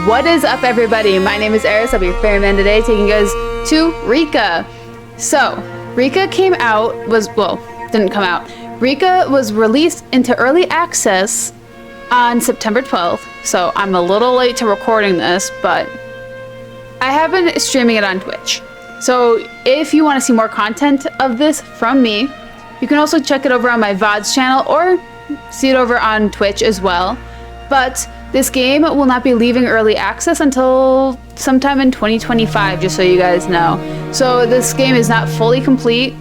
What is up, everybody? My name is Eriss. I'll be your ferryman today, taking you guys to REKA. So, REKA didn't come out. REKA was released into early access on September 12th, so I'm a little late to recording this, but I have been streaming it on Twitch. So if you want to see more content of this from me, you can also check it over on my VODs channel or see it over on Twitch as well. But this game will not be leaving early access until sometime in 2025, just so you guys know. So this game is not fully complete,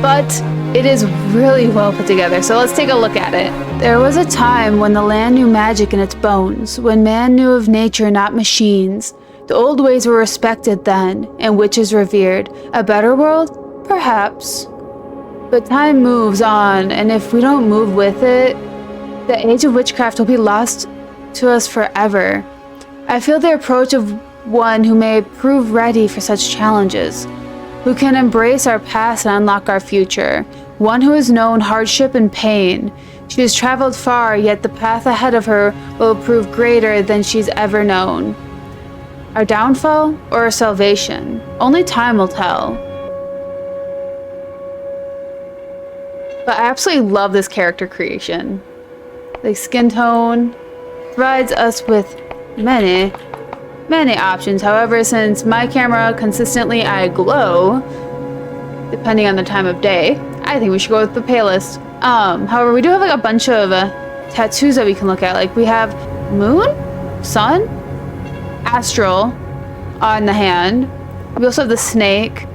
but it is really well put together. So let's take a look at it. There was a time when the land knew magic in its bones, when man knew of nature, not machines. The old ways were respected then, and witches revered. A better world? Perhaps. But time moves on, and if we don't move with it, the age of witchcraft will be lost to us forever. I feel the approach of one who may prove ready for such challenges, who can embrace our past and unlock our future, one who has known hardship and pain. She has traveled far, yet the path ahead of her will prove greater than she's ever known. Our downfall or our salvation? Only time will tell. But I absolutely love this character creation. The skin tone provides us with many options. However, since my camera consistently I glow, depending on the time of day, I think we should go with the palest. However, we do have like a bunch of tattoos that we can look at. Like we have moon, sun, astral on the hand. We also have the snake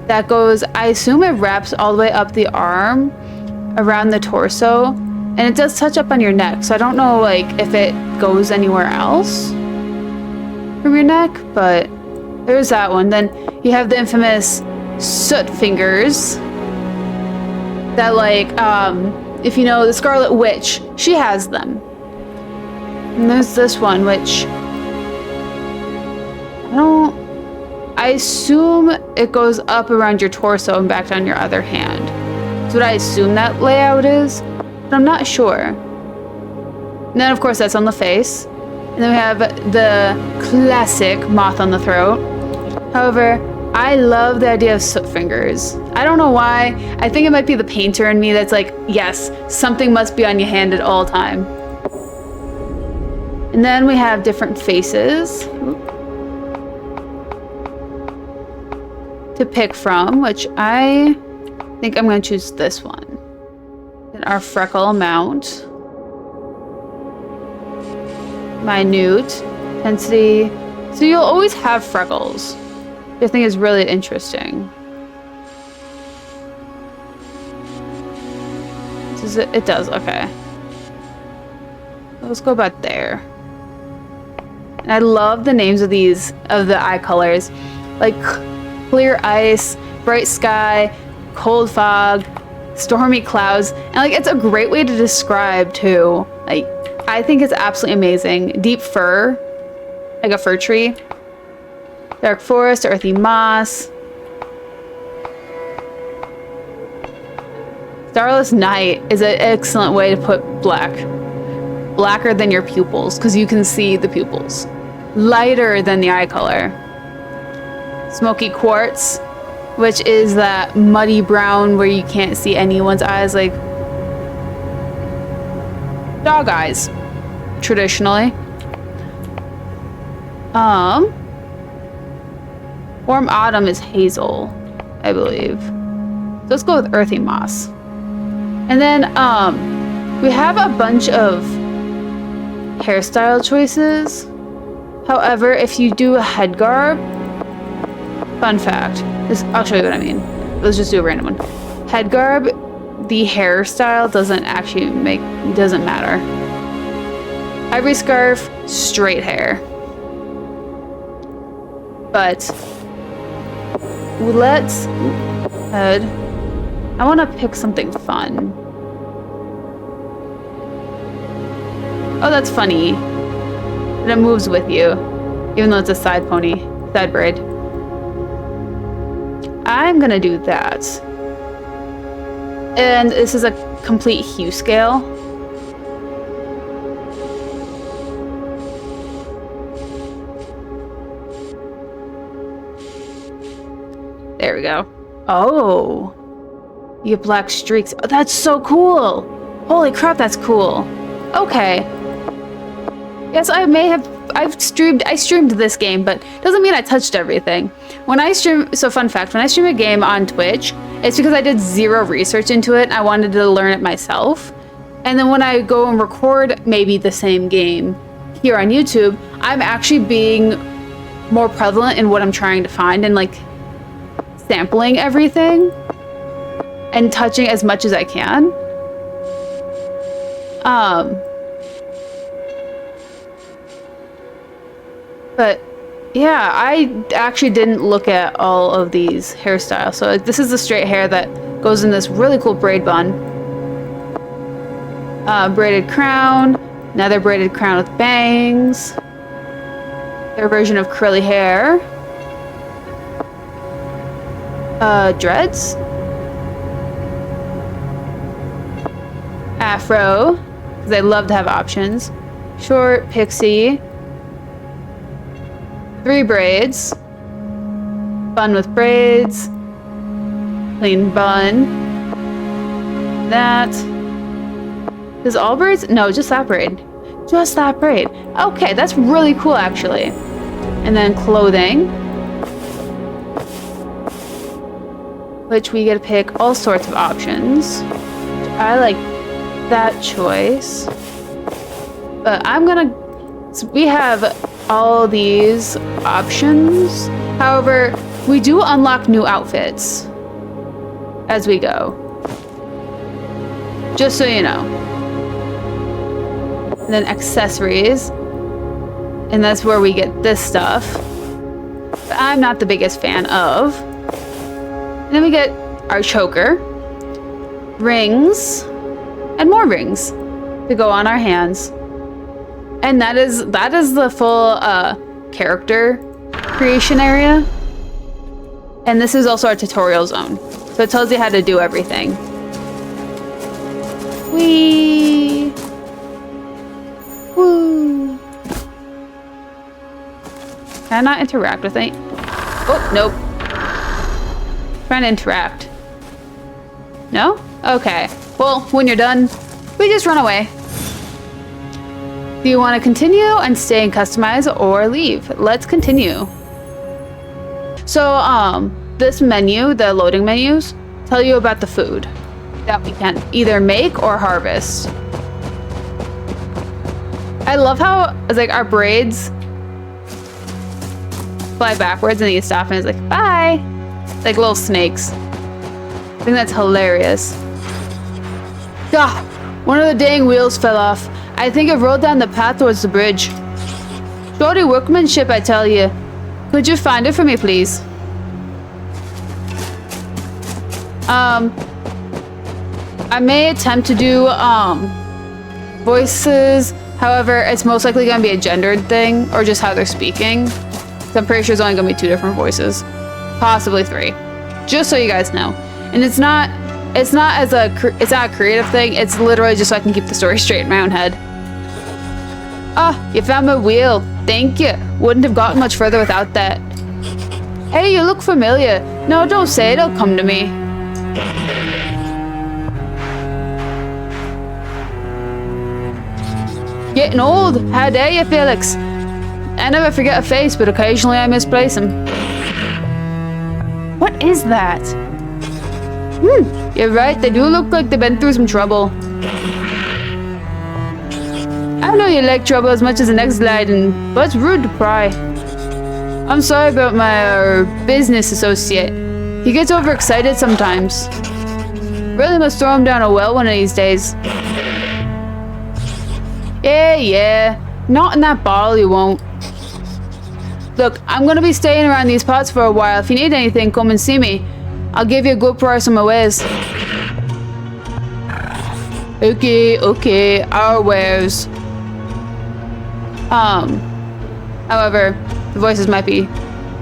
that goes, I assume it wraps all the way up the arm around the torso, and it does touch up on your neck, so I don't know like if it goes anywhere else from your neck, but there's that one. Then you have the infamous soot fingers that, like, if you know the Scarlet Witch, she has them. And there's this one, which I assume it goes up around your torso and back down your other hand. That's what I assume that layout is, but I'm not sure. And then of course that's on the face. And then we have the classic moth on the throat. However, I love the idea of soot fingers. I don't know why. I think it might be the painter in me that's like, yes, something must be on your hand at all time. And then we have different faces to pick from, which I think I'm going to choose this one. Then our freckle amount. Minute. Intensity. So you'll always have freckles, which I think is really interesting. It does, okay. Let's go about there. And I love the names of these, of the eye colors. Like clear ice, bright sky, cold fog, stormy clouds, and like it's a great way to describe too. Like I think it's absolutely amazing. Deep fir, like a fir tree. Dark forest, earthy moss. Starless night is an excellent way to put black. Blacker than your pupils, because you can see the pupils. Lighter than the eye color. Smoky quartz, which is that muddy brown where you can't see anyone's eyes, like dog eyes, traditionally. Warm autumn is hazel, I believe. So let's go with earthy moss. And then we have a bunch of hairstyle choices. However, if you do a head garb, fun fact, I'll show you what I mean. Let's just do a random one. Head garb, the hairstyle doesn't matter. Ivory scarf, straight hair. But let's head. I want to pick something fun. Oh, that's funny. And it moves with you, even though it's a side pony, side braid. I'm gonna do that. And this is a complete hue scale. There we go. Oh. You get black streaks. Oh, that's so cool. Holy crap, that's cool. Okay. Yes, I streamed this game, but doesn't mean I touched everything. When I stream, so fun fact, when I stream a game on Twitch, it's because I did zero research into it and I wanted to learn it myself. And then when I go and record maybe the same game here on YouTube, I'm actually being more prevalent in what I'm trying to find and like sampling everything and touching as much as I can. But yeah, I actually didn't look at all of these hairstyles. So this is the straight hair that goes in this really cool braid bun. Braided crown, another braided crown with bangs. Their version of curly hair. Dreads. Afro, because I love to have options. Short, pixie. 3 braids. Bun with braids. Clean bun. That. Is all braids? No, just that braid. Just that braid. Okay, that's really cool actually. And then clothing. Which we get to pick all sorts of options. I like that choice. But I'm gonna... We have all these options. However, we do unlock new outfits as we go. Just so you know. And then accessories. And that's where we get this stuff. But I'm not the biggest fan of. And then we get our choker. Rings. And more rings to go on our hands. And that is the full character creation area. And this is also our tutorial zone. So it tells you how to do everything. Whee! Woo! Can I not interact with it? Oh, nope. Trying to interact. No? Okay. Well, when you're done, we just run away. Do you want to continue and stay and customize or leave? Let's continue. So, this menu, the loading menus, tell you about the food that we can either make or harvest. I love how it's like our braids fly backwards and you stop and it's like, bye. Like little snakes. I think that's hilarious. Ah, one of the dang wheels fell off. I think it rolled down the path towards the bridge. Shorty workmanship, I tell you. Could you find it for me, please? I may attempt to do, voices. However, it's most likely going to be a gendered thing, or just how they're speaking. So I'm pretty sure it's only going to be 2 different voices. Possibly 3. Just so you guys know. And it's not a creative thing. It's literally just so I can keep the story straight in my own head. Ah, you found my wheel. Thank you. Wouldn't have gotten much further without that. Hey, you look familiar. No, don't say it. It'll come to me. Getting old. How dare you, Felix? I never forget a face, but occasionally I misplace him. What is that? You're right. They do look like they've been through some trouble. I know you like trouble as much as the next gliding, but it's rude to pry. I'm sorry about my business associate. He gets overexcited sometimes. Really must throw him down a well one of these days. Yeah. Not in that bottle, you won't. Look, I'm gonna be staying around these parts for a while. If you need anything, come and see me. I'll give you a good price on my wares. Okay, our wares. However, the voices might be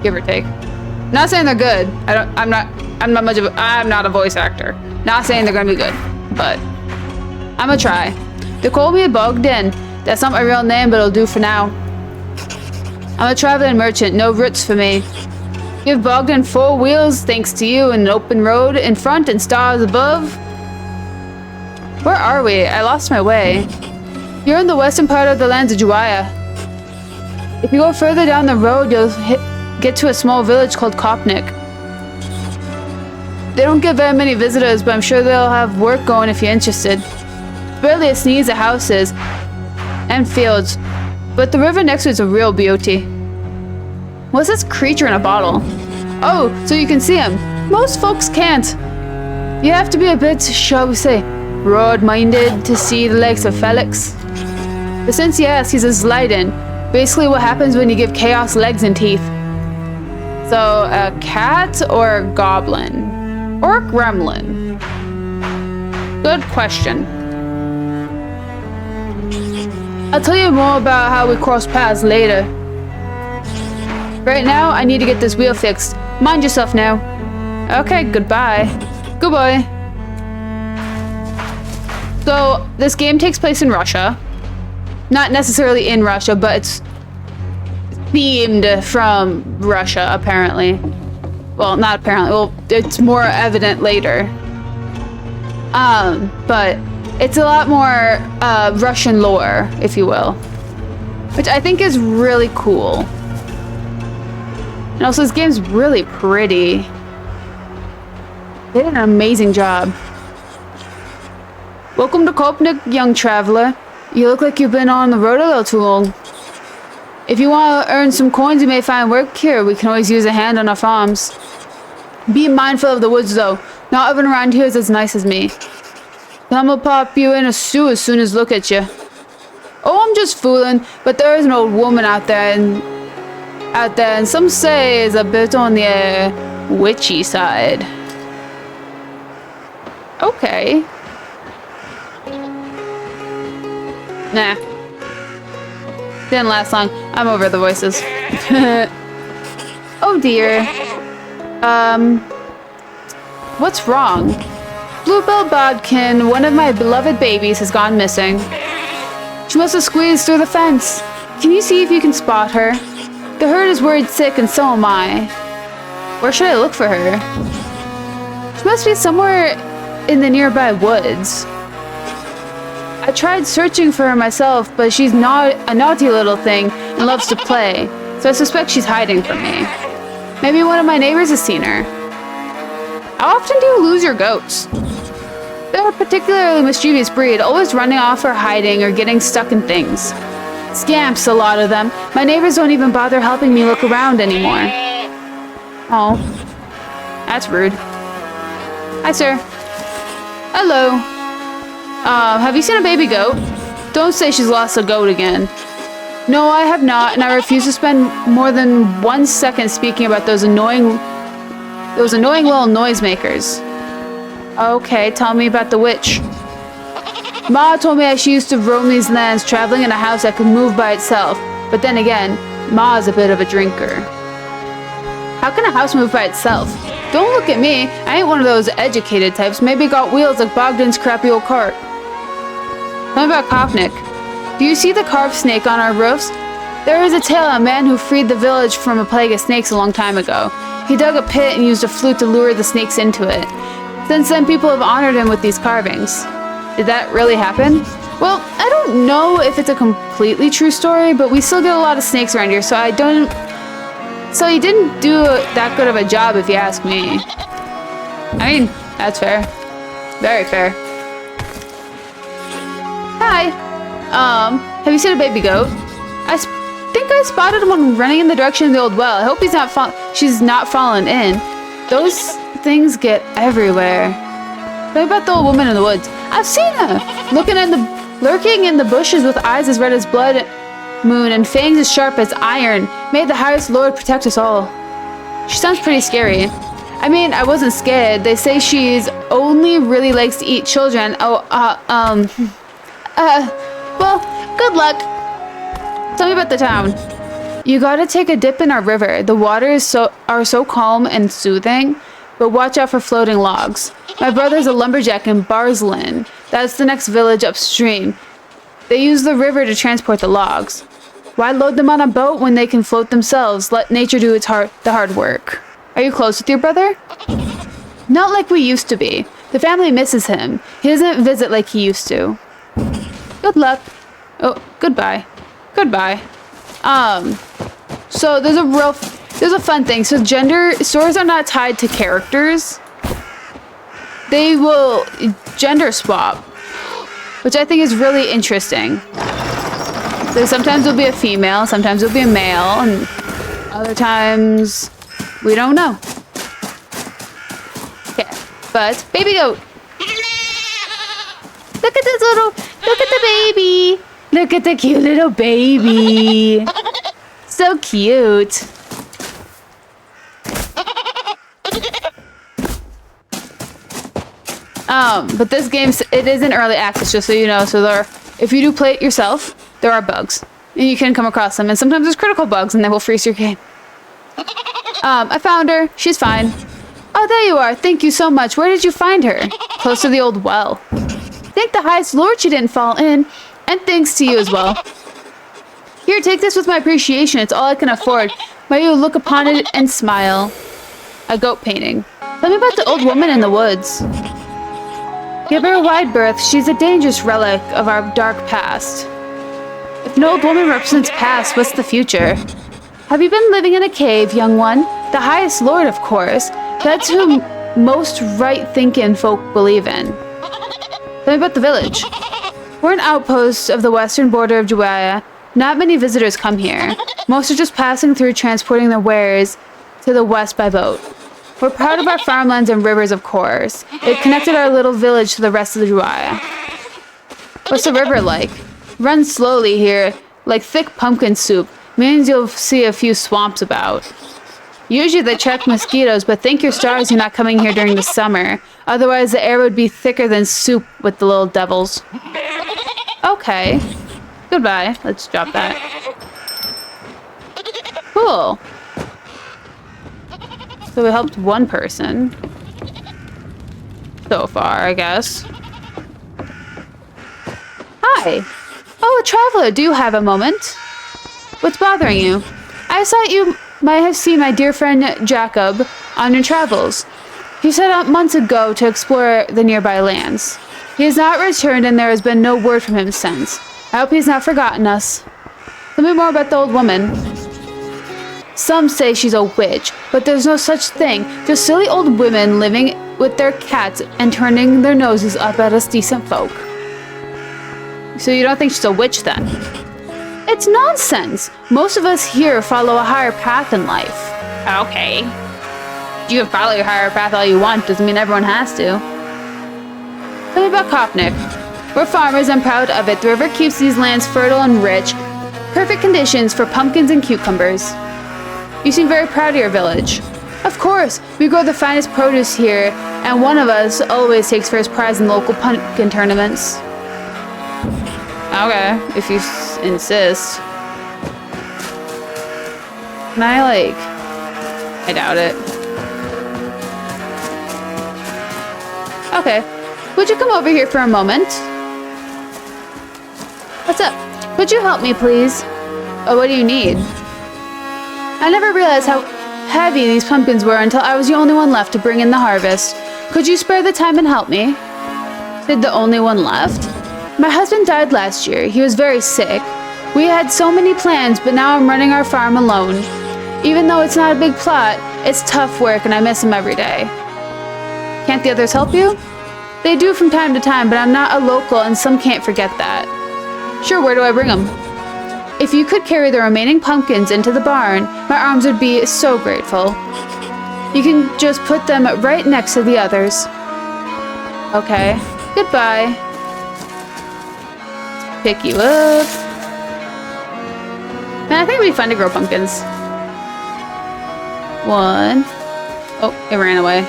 give or take. Not saying they're good. I'm not a voice actor. Not saying they're gonna be good, but I'm gonna try. They call me a Bogdan. That's not my real name, but it'll do for now. I'm a traveling merchant, no roots for me. You've Bogdan 4 wheels thanks to you, and an open road in front and stars above. Where are we? I lost my way. You're in the western part of the lands of Juaya. If you go further down the road, you'll get to a small village called Kopnik. They don't get very many visitors, but I'm sure they'll have work going if you're interested. Barely a sneeze of houses and fields, but the river next to it's a real beauty. What's this creature in a bottle? Oh, so you can see him. Most folks can't. You have to be a bit, shall we say, broad-minded to see the legs of Felix. But since you ask, he's a Zliden. Basically what happens when you give chaos legs and teeth. So, a cat or a goblin? Or a gremlin? Good question. I'll tell you more about how we cross paths later. Right now, I need to get this wheel fixed. Mind yourself now. Okay, goodbye. Goodbye. So, this game takes place in Russia. Not necessarily in Russia, but it's themed from Russia, apparently. Well, not apparently. Well, it's more evident later. But it's a lot more Russian lore, if you will. Which I think is really cool. And also, this game's really pretty. They did an amazing job. Welcome to Kopnik, young traveler. You look like you've been on the road a little too long. If you want to earn some coins, you may find work here. We can always use a hand on our farms. Be mindful of the woods, though. Not everyone around here is as nice as me. I'm gonna pop you in a stew as soon as look at you. Oh, I'm just fooling, but there is an old woman out there, and some say is a bit on the witchy side. Okay. Nah. Didn't last long. I'm over the voices. Oh dear. What's wrong? Bluebell Bodkin, one of my beloved babies, has gone missing. She must have squeezed through the fence. Can you see if you can spot her? The herd is worried sick, and so am I. Where should I look for her? She must be somewhere in the nearby woods. I tried searching for her myself, but she's not a naughty little thing and loves to play, so I suspect she's hiding from me. Maybe one of my neighbors has seen her. How often do you lose your goats? They're a particularly mischievous breed, always running off or hiding or getting stuck in things. Scamps, a lot of them. My neighbors don't even bother helping me look around anymore. Oh, that's rude. Hi, sir. Hello. Have you seen a baby goat? Don't say she's lost a goat again. No, I have not, and I refuse to spend more than 1 second speaking about those annoying little noisemakers. Okay, tell me about the witch. Ma told me that she used to roam these lands, traveling in a house that could move by itself. But then again, Ma is a bit of a drinker. How can a house move by itself? Don't look at me. I ain't one of those educated types. Maybe got wheels like Bogdan's crappy old cart. Tell me about Kopnik. Do you see the carved snake on our roofs? There is a tale of a man who freed the village from a plague of snakes a long time ago. He dug a pit and used a flute to lure the snakes into it. Since then, people have honored him with these carvings. Did that really happen? Well, I don't know if it's a completely true story, but we still get a lot of snakes around here, so So he didn't do that good of a job, if you ask me. I mean, that's fair. Very fair. Hi. Have you seen a baby goat? I think I spotted one running in the direction of the old well. I hope she's not fallen in. Those things get everywhere. What about the old woman in the woods? I've seen her! Lurking in the bushes with eyes as red as blood moon and fangs as sharp as iron. May the highest Lord protect us all. She sounds pretty scary. I mean, I wasn't scared. They say she's only really likes to eat children. Well, good luck. Tell me about the town. You gotta take a dip in our river. The waters are so calm and soothing, but watch out for floating logs. My brother's a lumberjack in Barslin. That's the next village upstream. They use the river to transport the logs. Why load them on a boat when they can float themselves? Let nature do the hard work. Are you close with your brother? Not like we used to be. The family misses him. He doesn't visit like he used to. Good luck. Oh, goodbye. Goodbye. So there's a fun thing. So gender stores are not tied to characters. They will gender swap, which I think is really interesting. So sometimes it'll be a female, sometimes it'll be a male, and other times we don't know. Okay, but baby goat. Look at this look at the baby. Look at the cute little baby. So cute. But this game, it is in early access, just so you know. So if you do play it yourself, there are bugs. And you can come across them. And sometimes there's critical bugs, and they will freeze your game. I found her. She's fine. Oh, there you are. Thank you so much. Where did you find her? Close to the old well. Thank the highest lord she didn't fall in. And thanks to you as well. Here, take this with my appreciation. It's all I can afford. May you look upon it and smile. A goat painting. Tell me about the old woman in the woods. Give her a wide berth. She's a dangerous relic of our dark past. If an old woman represents past, what's the future? Have you been living in a cave, young one? The highest lord, of course. That's who most right-thinking folk believe in. Tell me about the village. We're an outpost of the western border of BYYYYYEEEEE. Not many visitors come here. Most are just passing through, transporting their wares to the west by boat. We're proud of our farmlands and rivers, of course. It connected our little village to the rest of the BYYYYYEEEEE. What's the river like? Runs slowly here, like thick pumpkin soup. Means you'll see a few swamps about. Usually they check mosquitoes, but thank your stars you're not coming here during the summer. Otherwise the air would be thicker than soup with the little devils. Okay. Goodbye. Let's drop that. Cool. So we helped one person. So far, I guess. Hi. Oh, a traveler. Do you have a moment? What's bothering you? I thought you might have seen my dear friend Jacob on your travels. He set out months ago to explore the nearby lands. He has not returned and there has been no word from him since. I hope he's not forgotten us. Tell me more about the old woman. Some say she's a witch, but there's no such thing. Just silly old women living with their cats and turning their noses up at us decent folk. So you don't think she's a witch then? It's nonsense. Most of us here follow a higher path in life. Okay. You can follow your higher path all you want, doesn't mean everyone has to. Tell me about Kopnik. We're farmers and proud of it. The river keeps these lands fertile and rich. Perfect conditions for pumpkins and cucumbers. You seem very proud of your village. Of course, we grow the finest produce here, and one of us always takes first prize in local pumpkin tournaments. Okay, if you insist. Can I, I doubt it. Okay, would you come over here for a moment? What's up? Would you help me, please? Oh, what do you need? I never realized how heavy these pumpkins were until I was the only one left to bring in the harvest. Could you spare the time and help me? Did the only one left? My husband died last year. He was very sick. We had so many plans, but now I'm running our farm alone. Even though it's not a big plot, it's tough work and I miss him every day. Can't the others help you? They do from time to time, but I'm not a local and some can't forget that. Sure, where do I bring them? If you could carry the remaining pumpkins into the barn, my arms would be so grateful. You can just put them right next to the others. Okay, goodbye. Pick you up. Man, I think it'd be fun to grow pumpkins. 1. Oh, it ran away.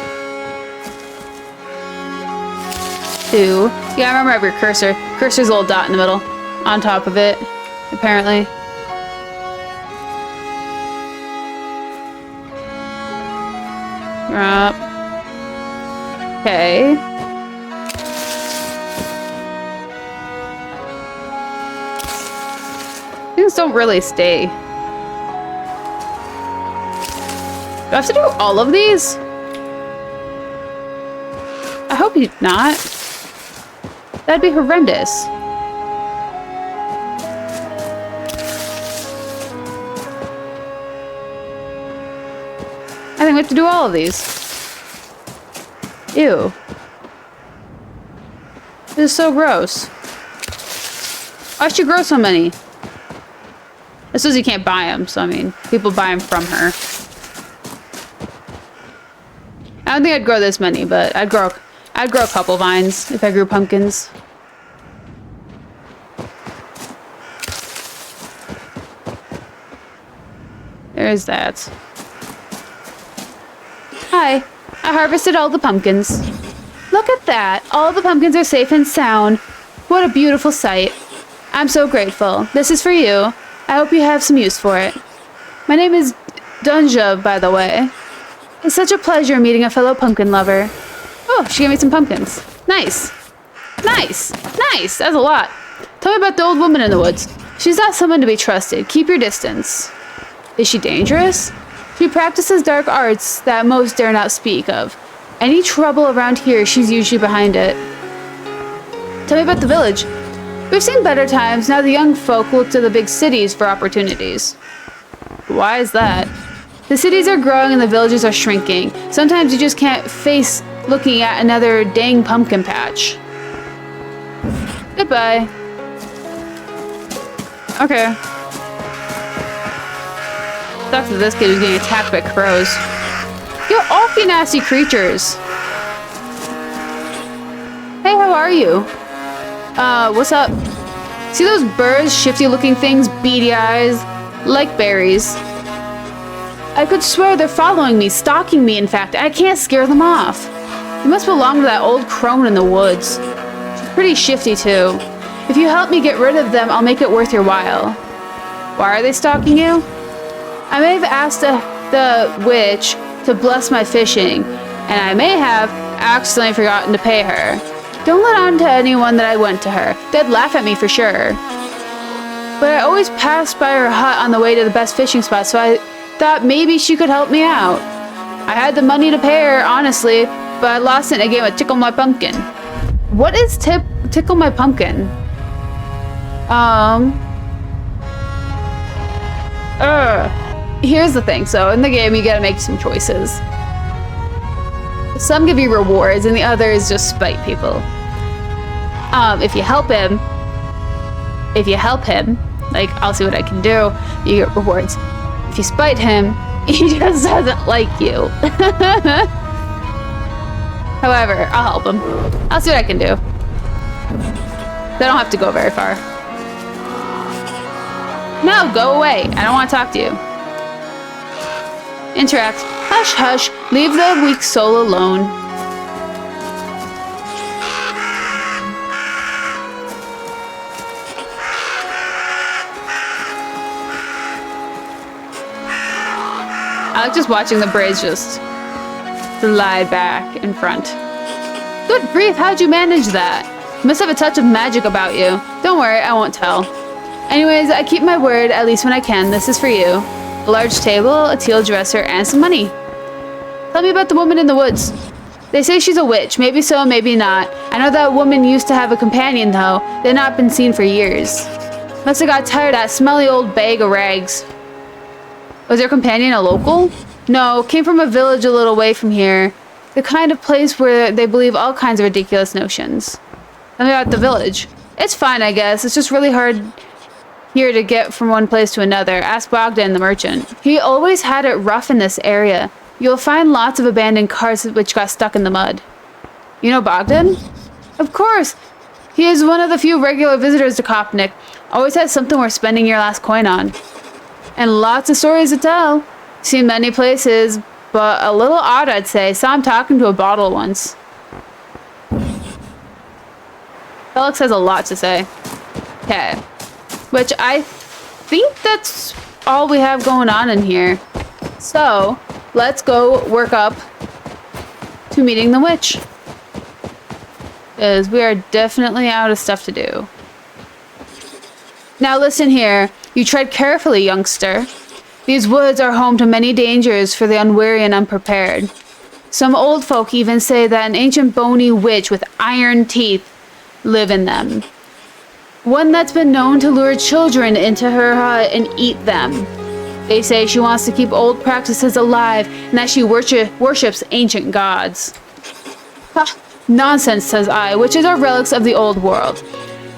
2. Yeah, I remember every cursor. Cursor's a little dot in the middle. On top of it, apparently. Drop. Okay. Things don't really stay. I have to do all of these? I hope you not. That'd be horrendous. I think we have to do all of these. Ew. This is so gross. Why should she grow so many? This says you can't buy them, so I mean, people buy them from her. I don't think I'd grow this many, but I'd grow a couple vines if I grew pumpkins. There's that. Hi, I harvested all the pumpkins. Look at that! All the pumpkins are safe and sound. What a beautiful sight. I'm so grateful. This is for you. I hope you have some use for it. My name is Dunja, by the way. It's such a pleasure meeting a fellow pumpkin lover. Oh, she gave me some pumpkins. Nice. Nice. Nice. That's a lot. Tell me about the old woman in the woods. She's not someone to be trusted. Keep your distance. Is she dangerous? She practices dark arts that most dare not speak of. Any trouble around here, she's usually behind it. Tell me about the village. We've seen better times. Now the young folk look to the big cities for opportunities. Why is that? The cities are growing and the villages are shrinking. Sometimes you just can't face looking at another dang pumpkin patch. Goodbye. Okay. Sucks that this kid is getting attacked by crows. Get off, you nasty creatures! Hey, how are you? What's up? See those birds, shifty-looking things, beady eyes, like berries? I could swear they're following me, stalking me, in fact. I can't scare them off. You must belong to that old crone in the woods. She's pretty shifty, too. If you help me get rid of them, I'll make it worth your while. Why are they stalking you? I may have asked the witch to bless my fishing, and I may have accidentally forgotten to pay her. Don't let on to anyone that I went to her. They'd laugh at me for sure. But I always passed by her hut on the way to the best fishing spot, so I thought maybe she could help me out. I had the money to pay her, honestly, but I lost it in a game of Tickle My Pumpkin. What is Tickle My Pumpkin? Here's the thing. So in the game, you gotta make some choices. Some give you rewards, and the others just spite people. If you help him, like, I'll see what I can do, you get rewards. If you spite him, he just doesn't like you. However, I'll help him. I'll see what I can do. They don't have to go very far. No, go away. I don't want to talk to you. Interact. Hush, hush. Leave the weak soul alone. I like just watching the braids just slide back in front. Good grief, how'd you manage that? You must have a touch of magic about you. Don't worry, I won't tell. Anyways, I keep my word, at least when I can. This is for you. A large table, a teal dresser, and some money. Tell me about the woman in the woods. They say she's a witch. Maybe so, maybe not. I know that woman used to have a companion, though. They've not been seen for years. Must have got tired of that smelly old bag of rags. Was their companion a local? No, came from a village a little way from here. The kind of place where they believe all kinds of ridiculous notions. Tell me about the village. It's fine, I guess. It's just really hard here to get from one place to another. Ask Bogdan the merchant. He always had it rough in this area. You'll find lots of abandoned cars which got stuck in the mud. You know Bogdan? Of course. He is one of the few regular visitors to Kopnik. Always has something worth spending your last coin on. And lots of stories to tell. Seen many places, but a little odd, I'd say. Saw him talking to a bottle once. Felix has a lot to say. Okay. Which I think that's all we have going on in here. So, let's go work up to meeting the witch. Because we are definitely out of stuff to do. Now listen here. You tread carefully, youngster. These woods are home to many dangers for the unwary and unprepared. Some old folk even say that an ancient bony witch with iron teeth live in them. One that's been known to lure children into her hut and eat them. They say she wants to keep old practices alive and that she worships ancient gods. Ha, nonsense, says I, witches are relics of the old world.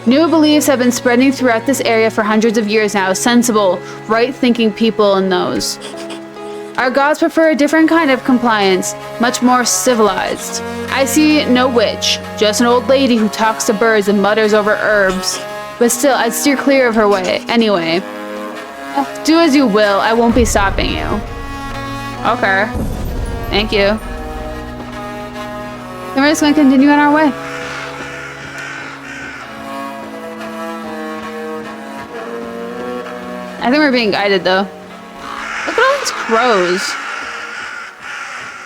New beliefs have been spreading throughout this area for hundreds of years now. Sensible, right-thinking people in those. Our gods prefer a different kind of compliance, much more civilized. I see no witch, just an old lady who talks to birds and mutters over herbs. But still, I'd steer clear of her way. Anyway, do as you will, I won't be stopping you. Okay. Thank you. Then we're just gonna continue on our way. I think we're being guided though. Look at all these crows.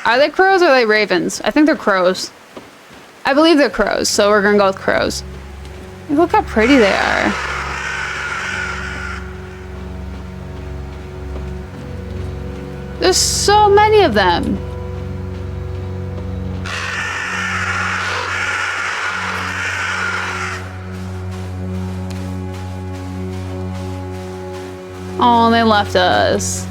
Are they crows or are they ravens? I think they're crows. I believe they're crows, so we're gonna go with crows. Look how pretty they are. There's so many of them. Oh, they left us.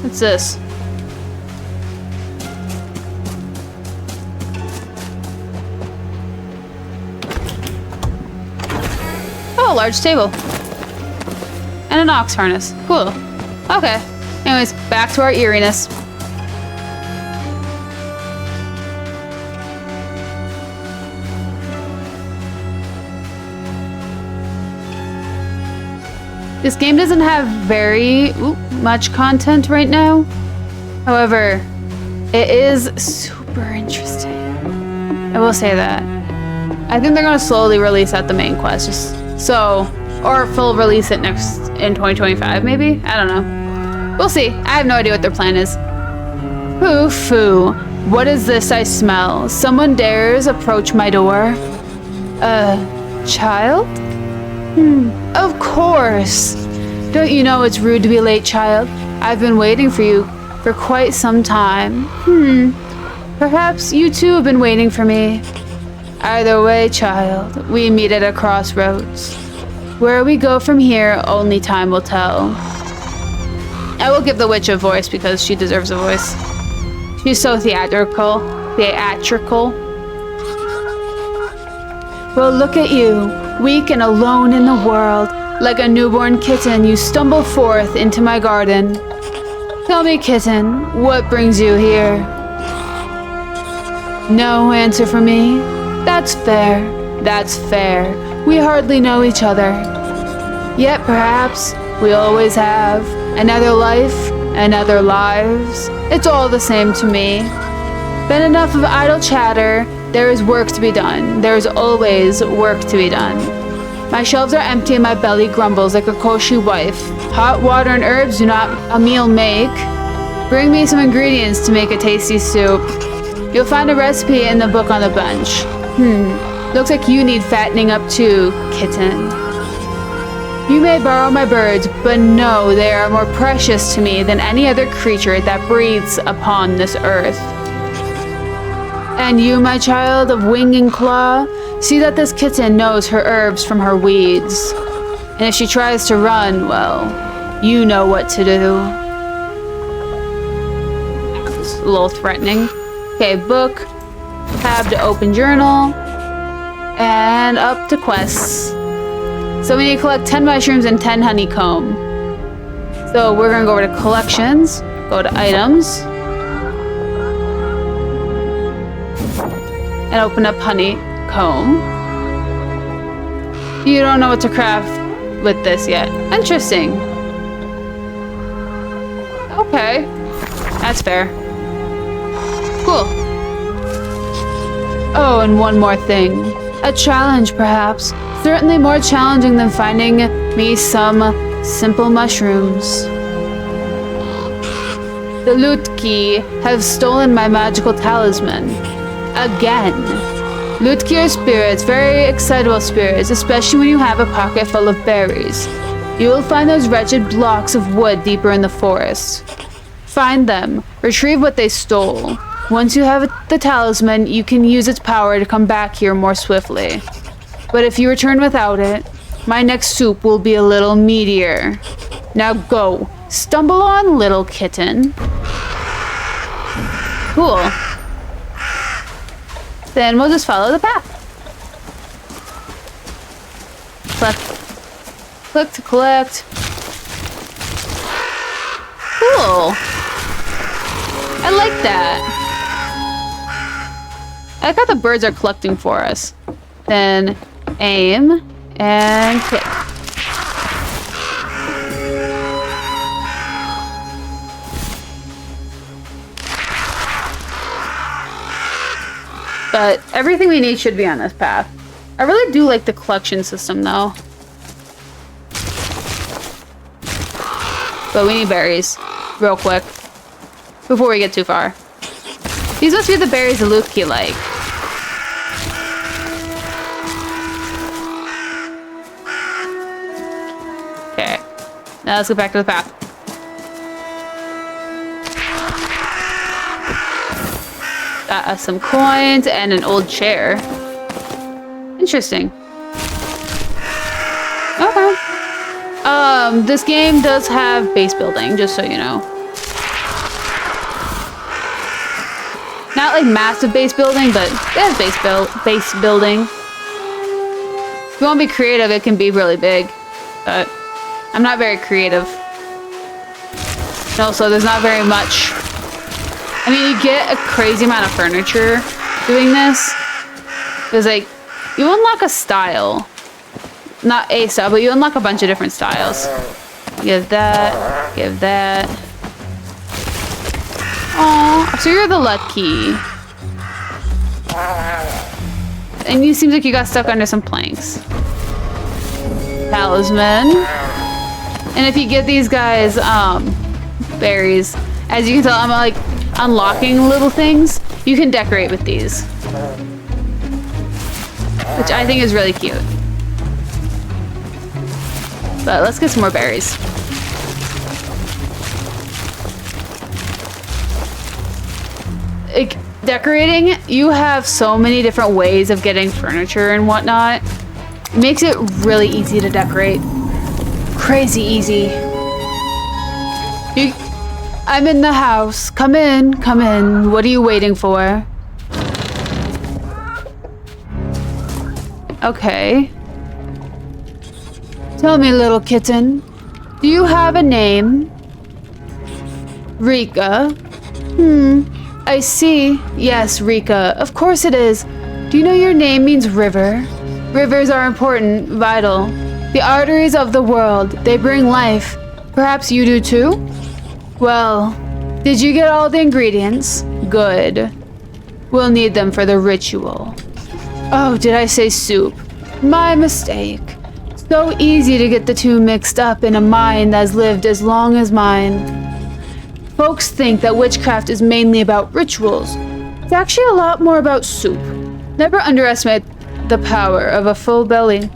What's this? Oh, a large table. And an ox harness. Cool. Okay. Anyways, back to our eeriness. This game doesn't have very much content right now. However, it is super interesting. I will say that. I think they're gonna slowly release out the main quest, just so, or full release it next in 2025 maybe? I don't know. We'll see. I have no idea what their plan is. Foo. What is this I smell? Someone dares approach my door? Child? Of course. Don't you know it's rude to be late, child? I've been waiting for you for quite some time. Perhaps you too have been waiting for me. Either way, child, we meet at a crossroads. Where we go from here, only time will tell. I will give the witch a voice because she deserves a voice. She's so theatrical. Well, look at you. Weak and alone in the world, like a newborn kitten, you stumble forth into my garden. Tell me, kitten, what brings you here? No answer for me? That's fair. We hardly know each other. Yet perhaps we always have. Another life, another lives. It's all the same to me. Been enough of idle chatter. There is work to be done. There is always work to be done. My shelves are empty and my belly grumbles like a koshy wife. Hot water and herbs do not a meal make. Bring me some ingredients to make a tasty soup. You'll find a recipe in the book on the bench. Looks like you need fattening up too, kitten. You may borrow my birds, but know they are more precious to me than any other creature that breathes upon this earth. And you, my child of wing and claw, see that this kitten knows her herbs from her weeds. And if she tries to run, well, you know what to do. It's a little threatening. Okay, book, tab to open journal, and up to quests. So we need to collect 10 mushrooms and 10 honeycomb. So we're gonna go over to collections, go to items, and open up honeycomb. You don't know what to craft with this yet. Interesting. Okay. That's fair. Cool. Oh, and one more thing. A challenge, perhaps. Certainly more challenging than finding me some simple mushrooms. The Lutki have stolen my magical talisman. Again. Loot-gear spirits, very excitable spirits, especially when you have a pocket full of berries. You will find those wretched blocks of wood deeper in the forest. Find them, retrieve what they stole. Once you have the talisman, you can use its power to come back here more swiftly. But if you return without it, my next soup will be a little meatier. Now go, stumble on, little kitten. Cool. Then we'll just follow the path. Click to collect. Cool. I like that. I like how the birds are collecting for us. Then aim and click. But everything we need should be on this path. I really do like the collection system though. But we need berries real quick before we get too far. These must be the berries the Luke-key like. Okay. Now let's go back to the path. Got us some coins and an old chair. Interesting. Okay. This game does have base building, just so you know. Not like massive base building, but it has base building. If you want to be creative, it can be really big. But I'm not very creative. And also, there's not very much. I mean, you get a crazy amount of furniture doing this. There's like, you unlock a style. Not a style, but you unlock a bunch of different styles. Give that, give that. Aw, so you're the lucky. And you seems like you got stuck under some planks. Talisman. And if you get these guys, berries, as you can tell, I'm like unlocking little things. You can decorate with these. Which I think is really cute. But let's get some more berries. Like, decorating, you have so many different ways of getting furniture and whatnot. It makes it really easy to decorate. Crazy easy. I'm in the house. Come in, come in. What are you waiting for? Okay. Tell me, little kitten, do you have a name? Reka. I see. Yes, Reka. Of course it is. Do you know your name means river? Rivers are important, vital. The arteries of the world. They bring life. Perhaps you do too? Well, did you get all the ingredients? Good. We'll need them for the ritual. Oh, did I say soup? My mistake. So easy to get the two mixed up in a mind that's lived as long as mine. Folks think that witchcraft is mainly about rituals. It's actually a lot more about soup. Never underestimate the power of a full belly.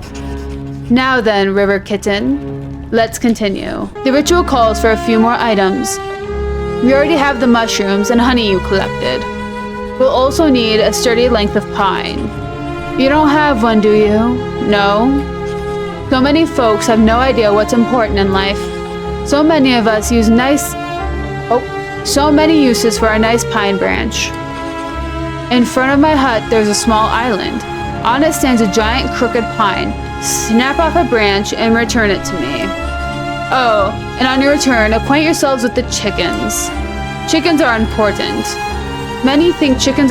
Now then, River Kitten, let's continue. The ritual calls for a few more items. We already have the mushrooms and honey you collected. We'll also need a sturdy length of pine. You don't have one, do you? No? So many folks have no idea what's important in life. So many of us use so many uses for a nice pine branch. In front of my hut, there's a small island. On it stands a giant crooked pine. Snap off a branch and return it to me. Oh, and on your return, acquaint yourselves with the chickens. Chickens are important. Many think chickens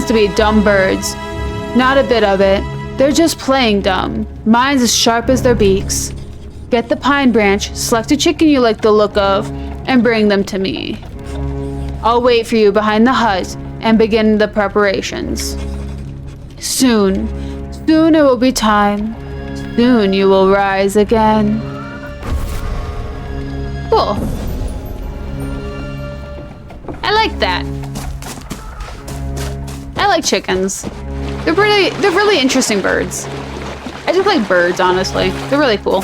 to be dumb birds. Not a bit of it. They're just playing dumb. Minds as sharp as their beaks. Get the pine branch, select a chicken you like the look of, and bring them to me. I'll wait for you behind the hut and begin the preparations. Soon it will be time. Soon you will rise again. Cool. I like that. I like chickens. They're really interesting birds. I just like birds, honestly. They're really cool.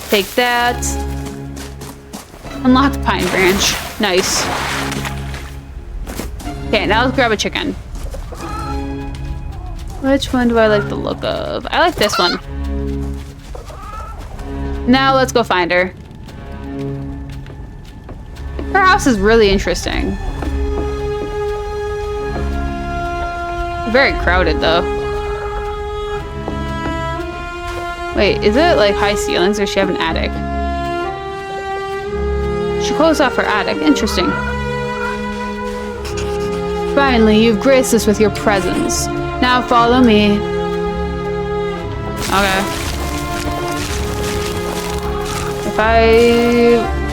Take that. Unlocked pine branch. Nice. Okay, now let's grab a chicken. Which one do I like the look of? I like this one. Now let's go find her. Her house is really interesting. Very crowded though. Wait, is it like high ceilings or does she have an attic? She closed off her attic. Interesting. Finally, you've graced us with your presence. Now follow me. Okay.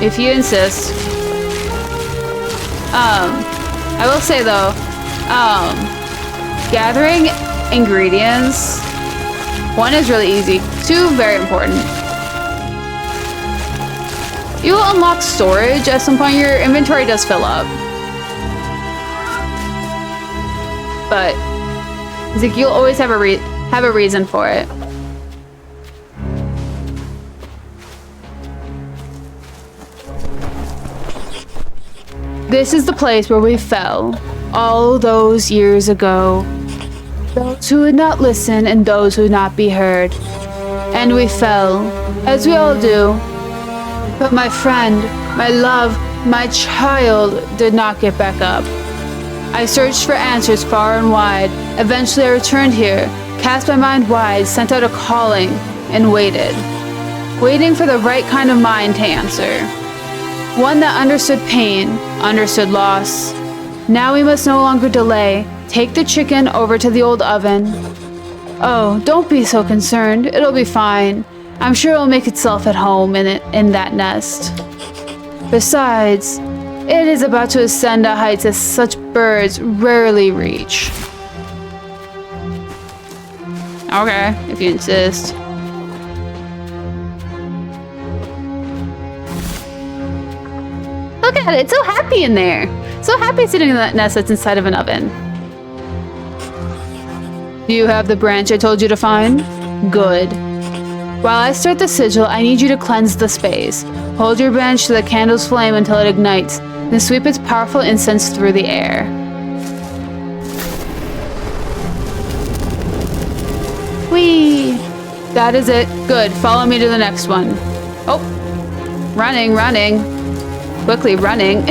If you insist. I will say though, gathering ingredients, 1 is really easy, 2 very important. You will unlock storage at some point. Your inventory does fill up, but it's like you'll always have a reason for it. This is the place where we fell all those years ago. Those who would not listen and those who would not be heard. And we fell, as we all do. But my friend, my love, my child did not get back up. I searched for answers far and wide. Eventually I returned here, cast my mind wide, sent out a calling, and waited. Waiting for the right kind of mind to answer. One that understood pain, understood loss. Now we must no longer delay. Take the chicken over to the old oven. Oh, don't be so concerned. It'll be fine. I'm sure it'll make itself at home in that nest. Besides, it is about to ascend to heights that such birds rarely reach. Okay, if you insist. Look at it, it's so happy in there. So happy sitting in that nest that's inside of an oven. Do you have the branch I told you to find? Good. While I start the sigil, I need you to cleanse the space. Hold your branch to the candle's flame until it ignites, then sweep its powerful incense through the air. Whee! That is it. Good. Follow me to the next one. Oh! Running, running. Quickly running.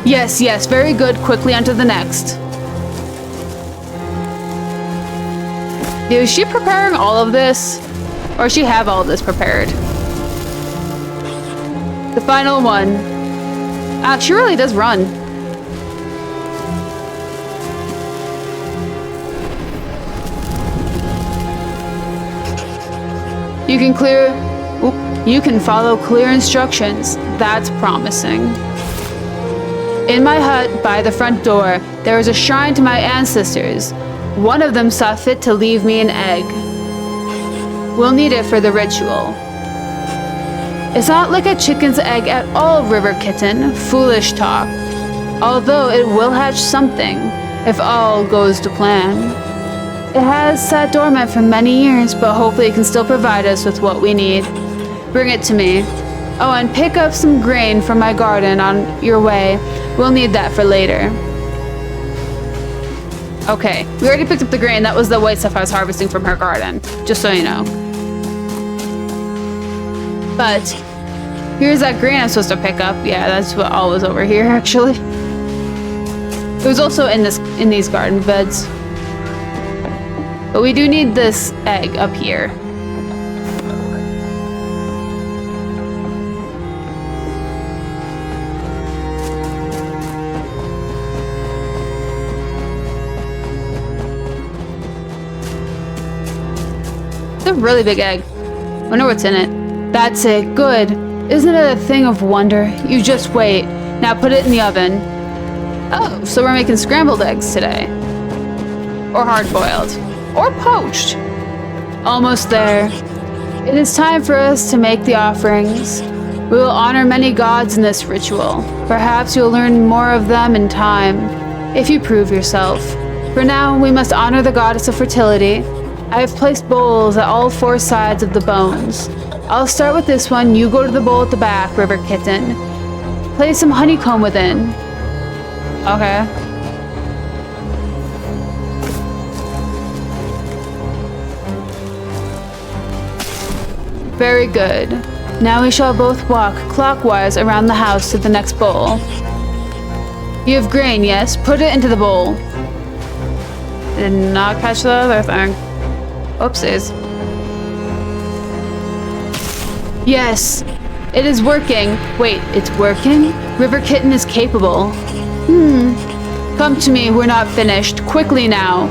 Yes, yes, very good. Quickly onto the next. Is she preparing all of this? Or does she have all of this prepared? The final one. She really does run. You can follow clear instructions. That's promising. In my hut, by the front door, there is a shrine to my ancestors. One of them saw fit to leave me an egg. We'll need it for the ritual. It's not like a chicken's egg at all, River Kitten. Foolish talk. Although it will hatch something, if all goes to plan. It has sat dormant for many years, but hopefully it can still provide us with what we need. Bring it to me. Oh, and pick up some grain from my garden on your way. We'll need that for later. Okay, we already picked up the grain. That was the white stuff I was harvesting from her garden, just so you know. But here's that grain I'm supposed to pick up. Yeah, that's what all was over here, actually. It was also in these garden beds. But we do need this egg up here. It's a really big egg. Wonder what's in it. That's it. Good. Isn't it a thing of wonder? You just wait. Now put it in the oven. Oh, so we're making scrambled eggs today. Or hard-boiled. Or poached. Almost there. It is time for us to make the offerings. We will honor many gods in this ritual. Perhaps you'll learn more of them in time, if you prove yourself. For now, we must honor the goddess of fertility. I have placed bowls at all 4 sides of the bones. I'll start with this one. You go to the bowl at the back, River Kitten. Place some honeycomb within. Okay. Very good. Now we shall both walk clockwise around the house to the next bowl. You have grain, yes? Put it into the bowl. Did not catch the other thing. Oopsies. Yes, it is working. Wait, it's working? River Kitten is capable. Come to me, we're not finished. Quickly now.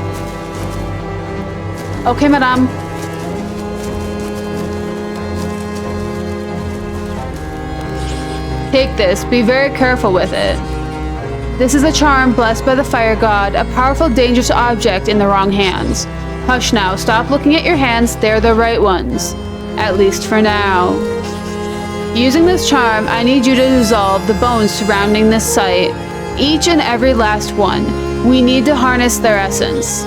Okay, madame. Take this. Be very careful with it. This is a charm blessed by the fire god, a powerful, dangerous object in the wrong hands. Hush now. Stop looking at your hands. They're the right ones. At least for now. Using this charm, I need you to dissolve the bones surrounding this site. Each and every last one. We need to harness their essence.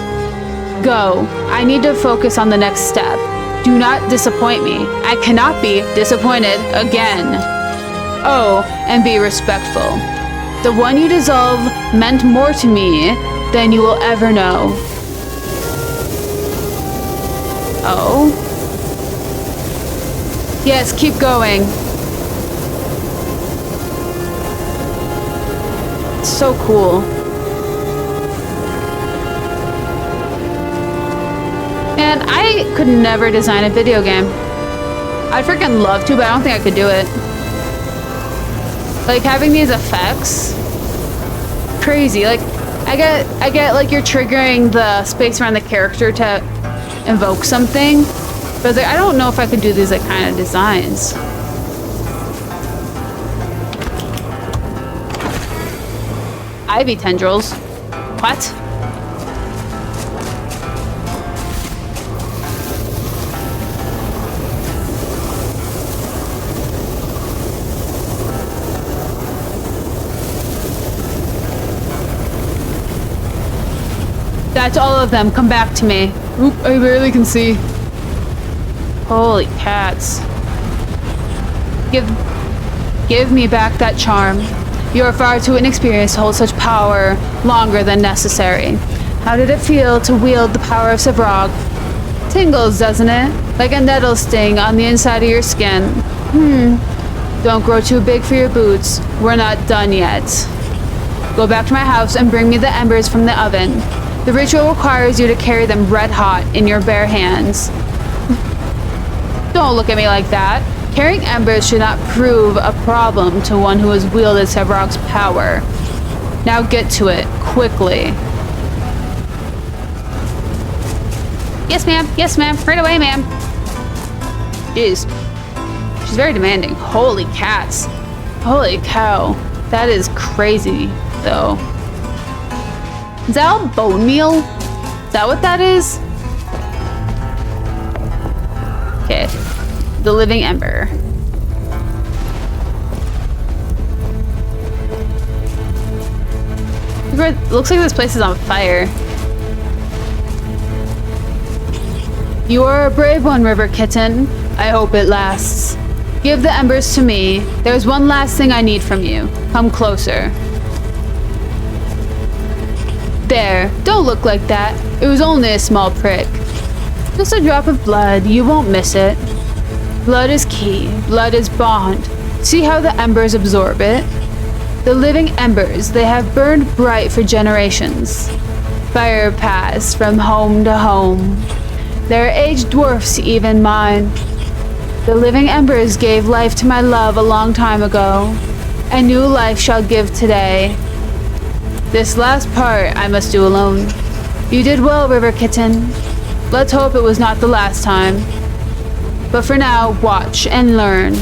Go. I need to focus on the next step. Do not disappoint me. I cannot be disappointed again. Oh, and be respectful. The one you dissolve meant more to me than you will ever know. Oh? Yes, keep going. It's so cool. Man, I could never design a video game. I'd freaking love to, but I don't think I could do it. Like having these effects, crazy. Like I get like you're triggering the space around the character to invoke something, but like, I don't know if I could do these like kind of designs. Ivy tendrils. What? That's all of them. Come back to me. Oop, I barely can see. Holy cats. Give me back that charm. You are far too inexperienced to hold such power longer than necessary. How did it feel to wield the power of Sevrog? Tingles, doesn't it? Like a nettle sting on the inside of your skin. Don't grow too big for your boots. We're not done yet. Go back to my house and bring me the embers from the oven. The ritual requires you to carry them red hot in your bare hands. Don't look at me like that. Carrying embers should not prove a problem to one who has wielded Sevrog's power. Now get to it, quickly. Yes, ma'am. Yes, ma'am. Right away, ma'am. Jeez. She's very demanding. Holy cats. Holy cow. That is crazy, though. Is that all bone meal? Is that what that is? Okay. The living ember. Looks like this place is on fire. You are a brave one, River Kitten. I hope it lasts. Give the embers to me. There's one last thing I need from you. Come closer. There, don't look like that. It was only a small prick. Just a drop of blood, you won't miss it. Blood is key, blood is bond. See how the embers absorb it? The living embers, they have burned bright for generations. Fire passed from home to home. There are aged dwarfs, even mine. The living embers gave life to my love a long time ago. A new life shall give today. This last part I must do alone. You did well, River Kitten. Let's hope it was not the last time. But for now, watch and learn.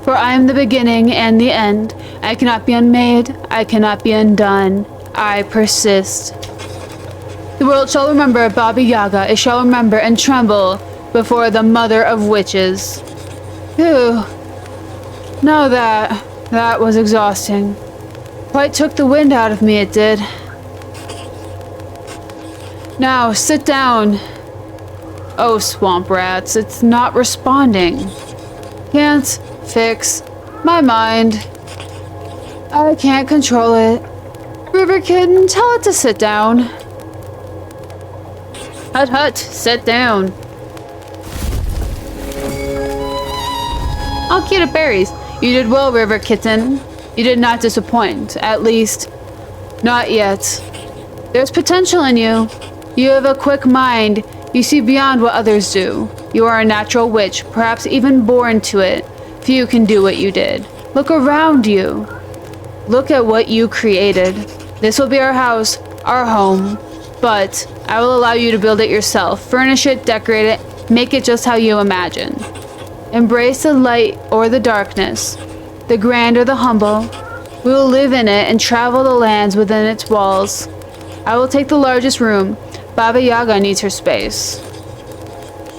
For I am the beginning and the end. I cannot be unmade. I cannot be undone. I persist. The world shall remember Baba Yaga. It shall remember and tremble before the mother of witches. Phew. Now that was exhausting. Quite took the wind out of me, it did. Now, sit down. Oh, swamp rats, it's not responding. Can't fix my mind. I can't control it. River Kitten, tell it to sit down. Hut hut, sit down. I'll get it berries. You did well, River Kitten. You did not disappoint. At least, not yet. There's potential in you. You have a quick mind. You see beyond what others do. You are a natural witch, perhaps even born to it. Few can do what you did. Look around you. Look at what you created. This will be our house, our home. But I will allow you to build it yourself. Furnish it, decorate it, make it just how you imagine. Embrace the light or the darkness, the grand or the humble. We will live in it and travel the lands within its walls. I will take the largest room. Baba Yaga needs her space.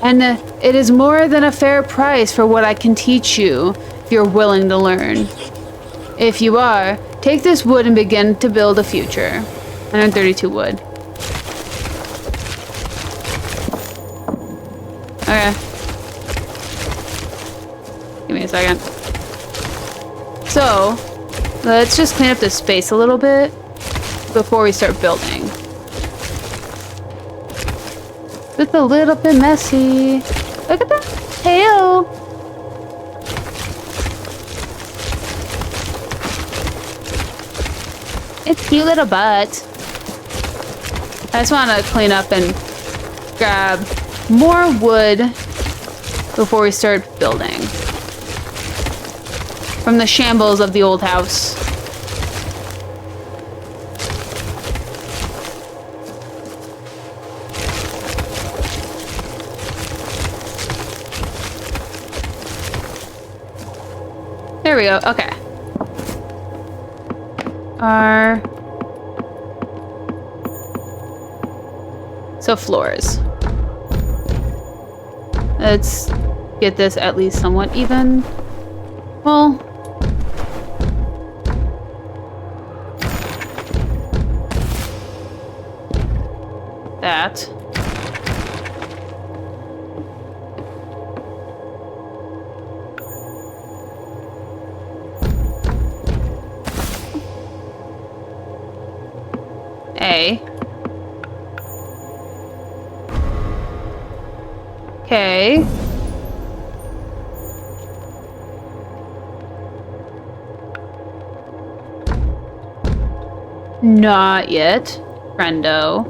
And it is more than a fair price for what I can teach you, if you're willing to learn. If you are, take this wood and begin to build a future. 132 wood. Okay. Give me a second. So, let's just clean up this space a little bit before we start building. It's a little bit messy. Look at that tail. It's cute little butt. I just want to clean up and grab more wood before we start building. From the shambles of the old house. There we go. Okay. So floors. Let's get this at least somewhat even. Well, that. A. Okay. Not yet, friendo.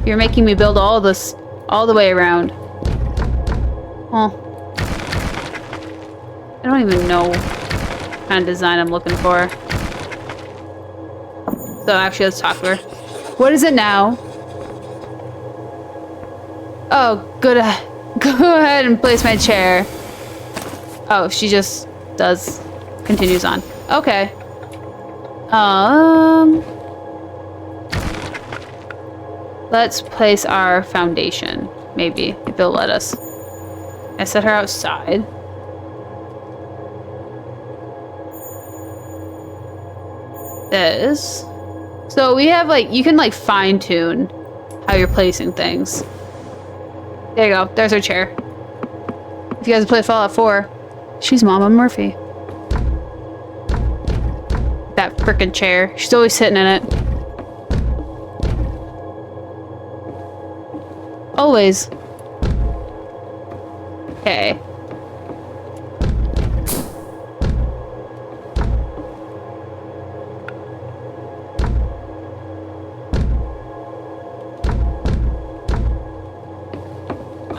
You're making me build all this all the way around. Well, I don't even know what kind of design I'm looking for. So actually, let's talk to her. What is it now? Oh, good. Go ahead and place my chair. Oh, she just continues on. Okay. Let's place our foundation. Maybe, if they'll let us. I set her outside. This. So we have you can fine tune how you're placing things. There you go. There's her chair. If you guys play Fallout 4, she's Mama Murphy. That frickin' chair. She's always sitting in it. Always. Okay.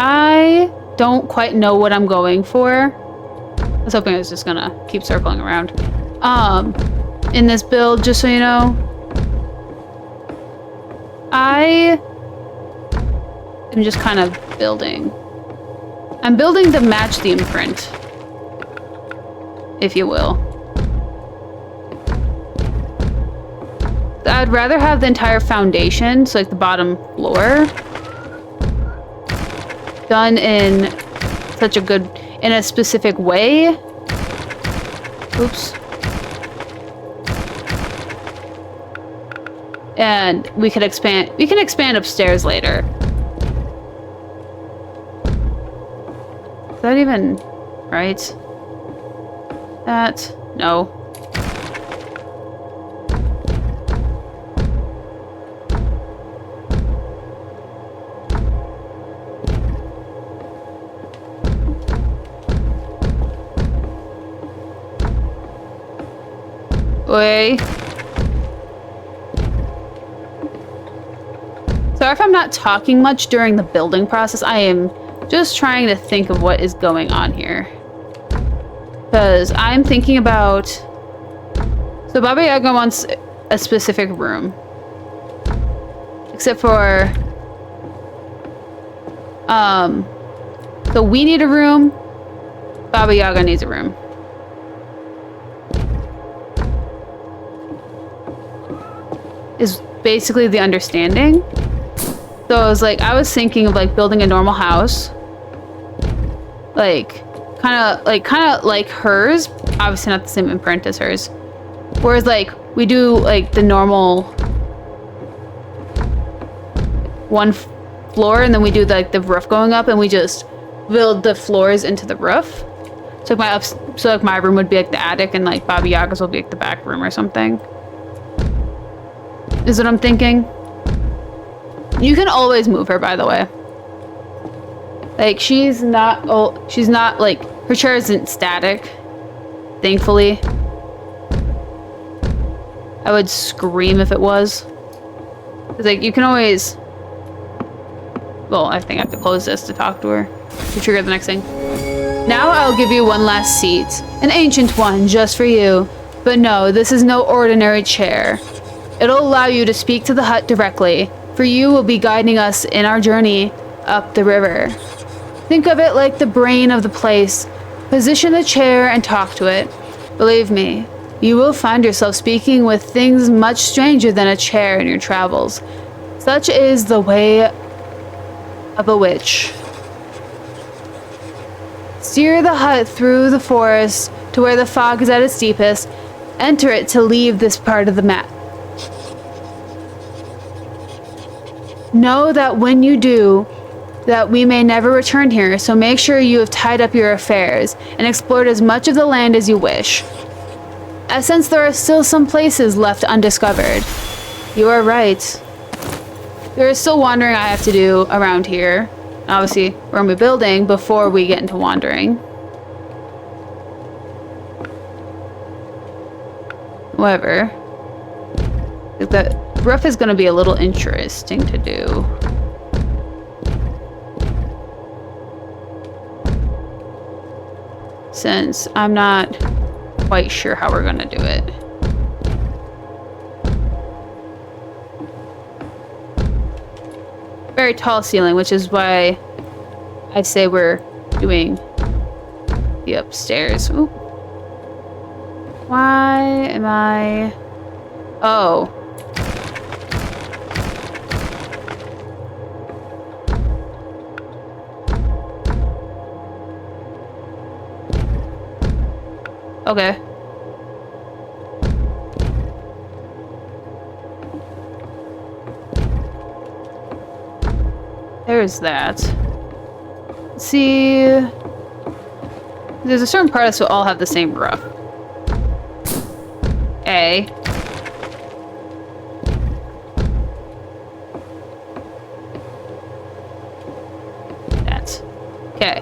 I don't quite know what I'm going for. I was hoping I was just gonna keep circling around. In this build, just so you know, I am just kind of building. I'm building to match the imprint. if you will. I'd rather have the entire foundation, so like the bottom floor, done in such a good, in a specific way. Oops. And we can expand upstairs later. Is that even right? That, no. Wait. Sorry if I'm not talking much during the building process. I am just trying to think of what is going on here. Because I'm thinking about... So Baba Yaga wants a specific room. Except for... So we need a room. Baba Yaga needs a room. Is basically the understanding. So I was thinking of like building a normal house. Like kind of like hers, obviously not the same imprint as hers. Whereas like we do like the normal one floor, and then we do like the roof going up, and we just build the floors into the roof. So like my room would be like the attic, and like Baba Yaga's will be like the back room or something. Is what I'm thinking. You can always move her, by the way. Like she's not like, her chair isn't static, thankfully. I would scream if it was. It's like you can always, well, I think I have to close this to talk to her to trigger the next thing. Now I'll give you one last seat, an ancient one just for you. But no, this is no ordinary chair. It'll allow you to speak to the hut directly, for you will be guiding us in our journey up the river. Think of it like the brain of the place. Position the chair and talk to it. Believe me, you will find yourself speaking with things much stranger than a chair in your travels. Such is the way of a witch. Steer the hut through the forest to where the fog is at its deepest. Enter it to leave this part of the map. Know that when you do, that we may never return here, so make sure you have tied up your affairs and explored as much of the land as you wish. As since there are still some places left undiscovered. You are right. There is still wandering I have to do around here. Obviously, we're going to be building before we get into wandering. However, the roof is going to be a little interesting to do. Since I'm not quite sure how we're going to do it. Very tall ceiling, which is why I say we're doing the upstairs. Ooh. Why am I... Oh. Okay. There's that. Let's see. There's a certain part of this will all have the same roof. A. That. Okay.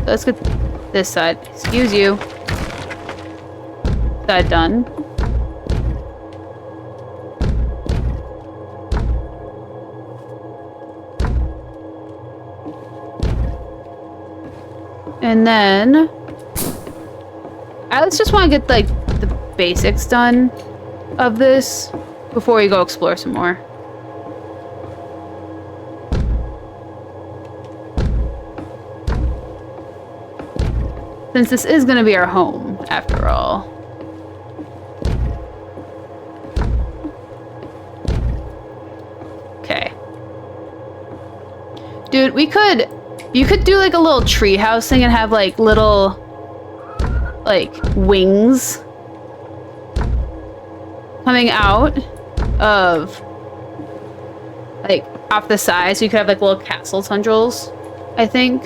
Let's get this side. Excuse you. Side done. And then I just want to get like the basics done of this before we go explore some more. Since this is going to be our home after all. Okay. Dude, you could do like a little treehouse thing and have like little, like, wings coming out of, like, off the side, so you could have like little castle tendrils, I think.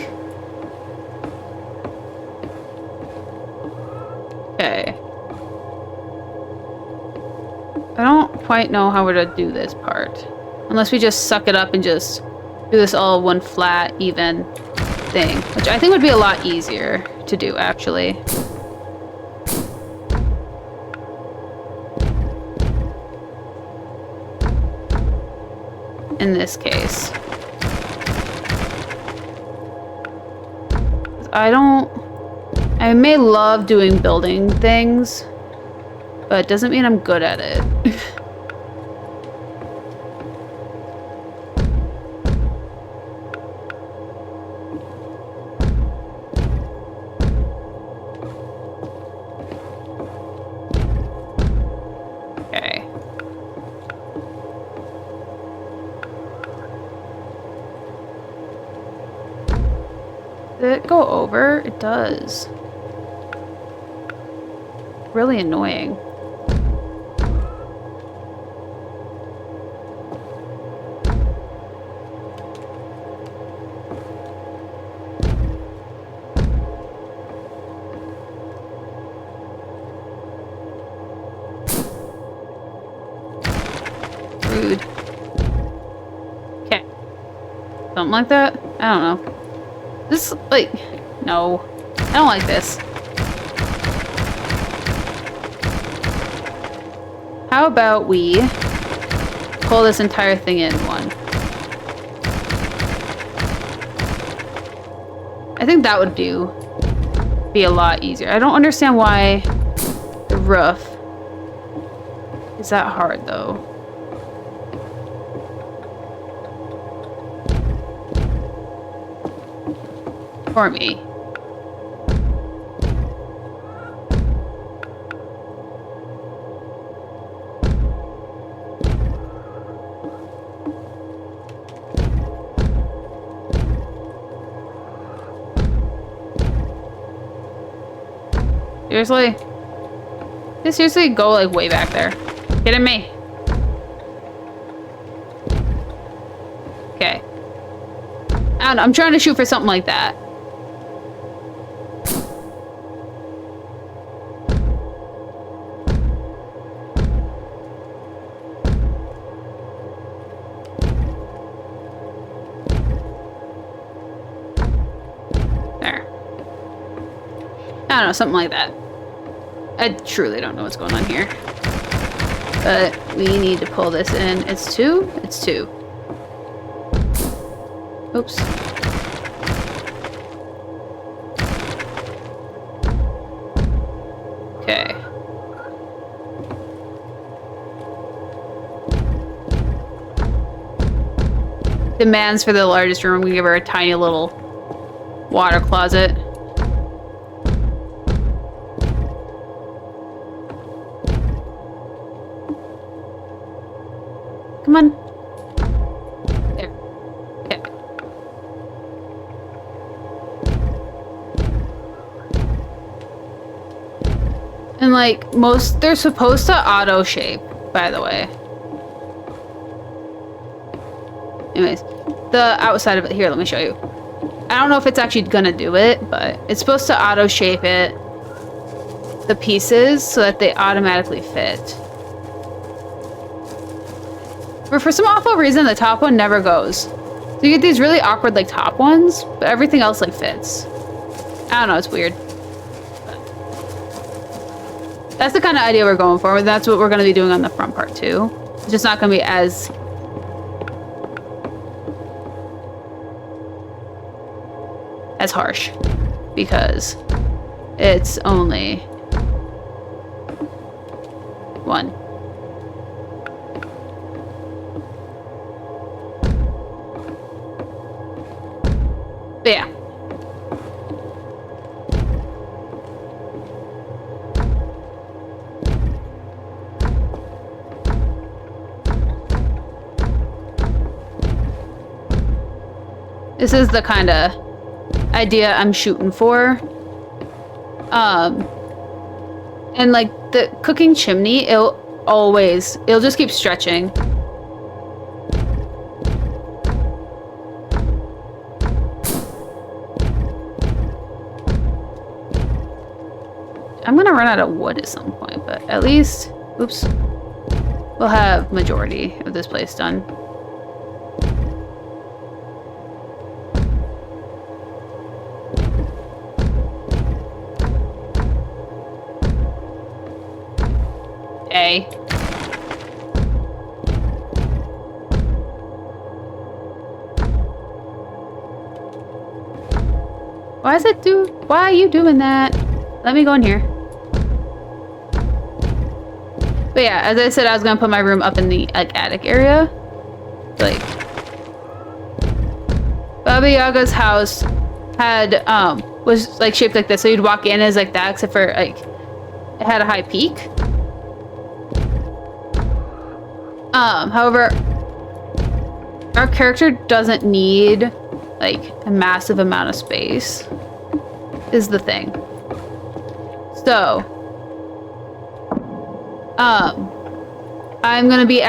Okay. I don't quite know how we're to do this part. Unless we just suck it up and just do this all one flat, even thing. Which I think would be a lot easier to do, actually. In this case. I may love doing building things, but it doesn't mean I'm good at it. Okay. Did it go over? It does. Really annoying. Rude. Okay. Something like that? I don't know. This, like, no. I don't like this. How about we pull this entire thing in one? I think that would be a lot easier. I don't understand why the roof is that hard, though. For me. Seriously? Just seriously go like way back there. Kidding me? Okay. I don't know, I'm trying to shoot for something like that. There. I don't know, something like that. I truly don't know what's going on here. But we need to pull this in. It's two? It's two. Oops. Okay. Demands for the largest room. We give her a tiny little water closet. Come on. There. Okay. And like they're supposed to auto shape, by the way. Anyways, the outside of it, here, let me show you. I don't know if it's actually gonna do it, but it's supposed to auto shape it, the pieces, so that they automatically fit. But for some awful reason, the top one never goes. So you get these really awkward, like, top ones, but everything else, like, fits. I don't know, it's weird. But that's the kind of idea we're going for. That's what we're going to be doing on the front part, too. It's just not going to be as harsh. Because it's only one. But yeah. This is the kind of idea I'm shooting for. And like the cooking chimney, it'll just keep stretching. I'm gonna run out of wood at some point, but at least, oops, we'll have majority of this place done. A. Why are you doing that? Let me go in here. But yeah, as I said, I was gonna put my room up in the like attic area. Like Baba Yaga's house had was like shaped like this, so you'd walk in as like that, except for like it had a high peak. However, our character doesn't need like a massive amount of space, is the thing. So, I'm gonna be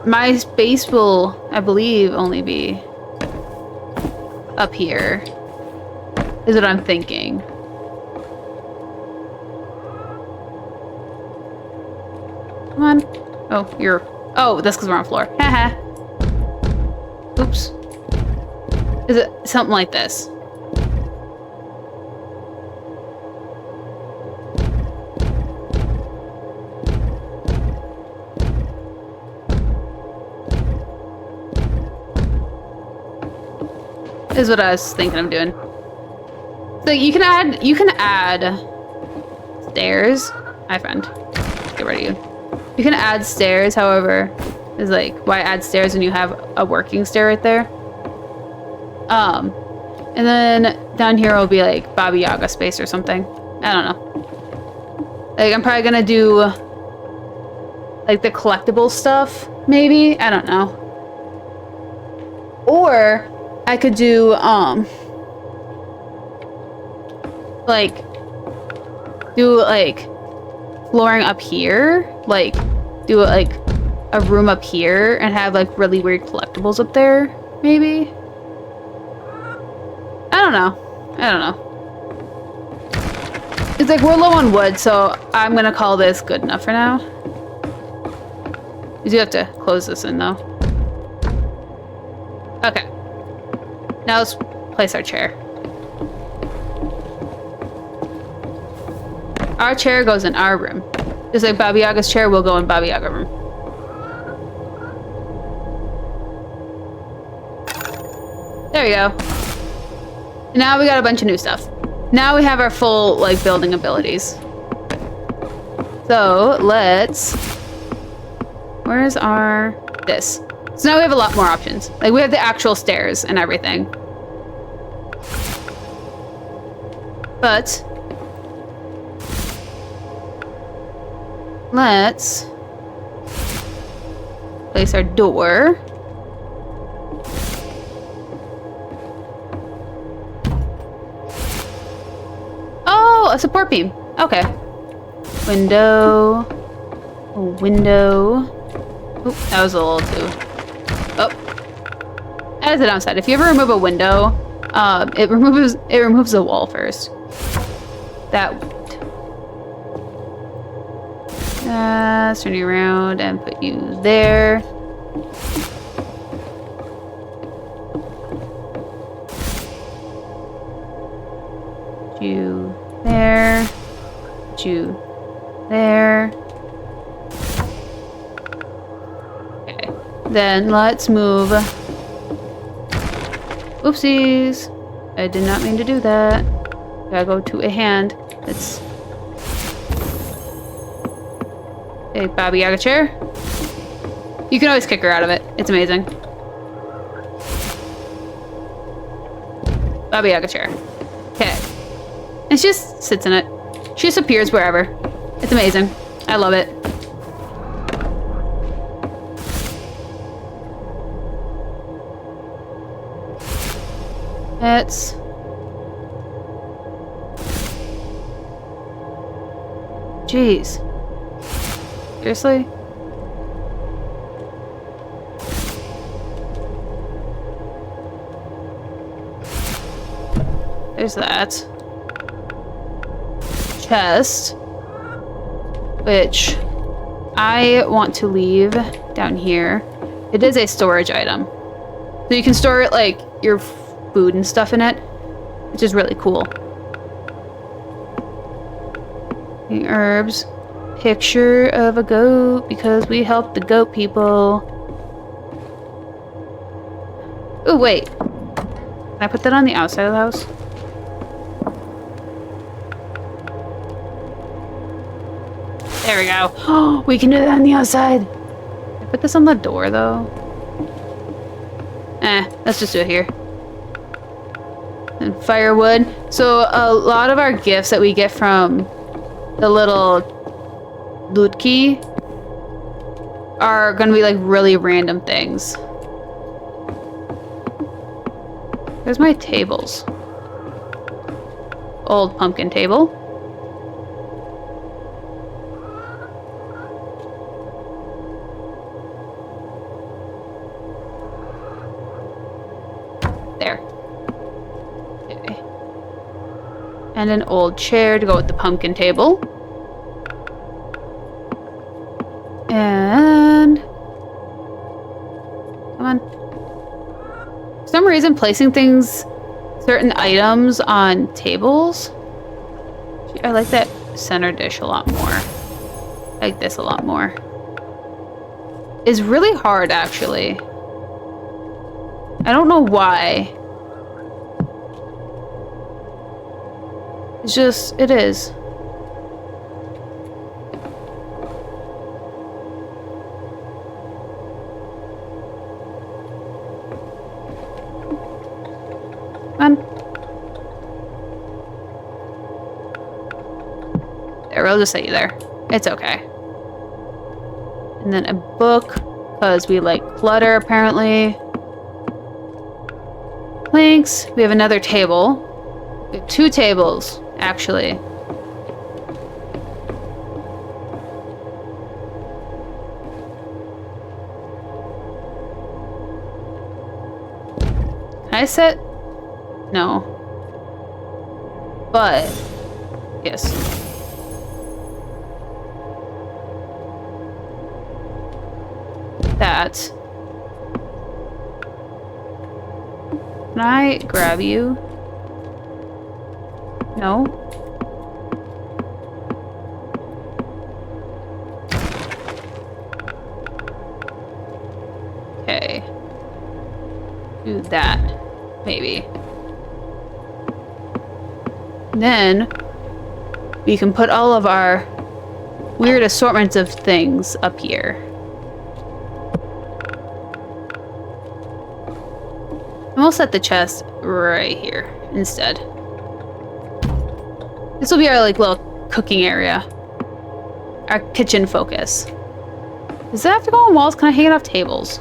my space will, I believe, only be up here, is what I'm thinking. Come on. Oh, that's because we're on floor. Haha. Oops. Is it something like this? Is what I was thinking of doing. So you can add stairs. Hi friend. Get ready. You can add stairs, however, is like, why add stairs when you have a working stair right there? And then down here will be like Baba Yaga space or something. I don't know. Like I'm probably gonna do like the collectible stuff, maybe? I don't know. Or I could do like flooring up here, like do like a room up here and have like really weird collectibles up there, maybe. I don't know. It's like we're low on wood, so I'm gonna call this good enough for now. You do have to close this in though. Okay. Now let's place our chair. Our chair goes in our room. Just like Baba Yaga's chair will go in Baba Yaga room. There we go. Now we got a bunch of new stuff. Now we have our full like building abilities. So let's, where's our, this. So now we have a lot more options. Like we have the actual stairs and everything. But let's place our door. Oh, a support beam. Okay. Window. A window. Oop, that was a little too. Oh. That is the downside. If you ever remove a window, it removes the wall first. That won't. Let's turn you around and put you there. Put you there. Put you there. Okay. Then let's move. Oopsies. I did not mean to do that. Gotta go to a hand. It's a Baba Yaga chair. You can always kick her out of it. It's amazing. Baba Yaga chair. Okay. And she just sits in it. She just appears wherever. It's amazing. I love it. It's... Jeez. Seriously? There's that. Chest. Which I want to leave down here. It is a storage item. So you can store it like your food and stuff in it, which is really cool. Herbs. Picture of a goat because we helped the goat people. Oh, wait. Can I put that on the outside of the house? There we go. Oh, we can do that on the outside. Can I put this on the door, though? Let's just do it here. And firewood. So a lot of our gifts that we get from the little loot key are gonna be like really random things. There's my tables. Old pumpkin table. There. Okay. And an old chair to go with the pumpkin table. And... Come on. For some reason, placing things, certain items on tables... I like that center dish a lot more. I like this a lot more. Is really hard, actually. I don't know why. It's just, it is. There, we'll just set you there. It's okay. And then a book, because we like clutter, apparently. Planks. We have another table. We have 2 tables, actually. Can I set? No. But, yes. That. Can I grab you? No? Okay. Do that. Maybe. Then we can put all of our weird assortments of things up here. And we'll set the chest right here instead. This will be our like little cooking area. Our kitchen focus. Does that have to go on walls? Can I hang it off tables?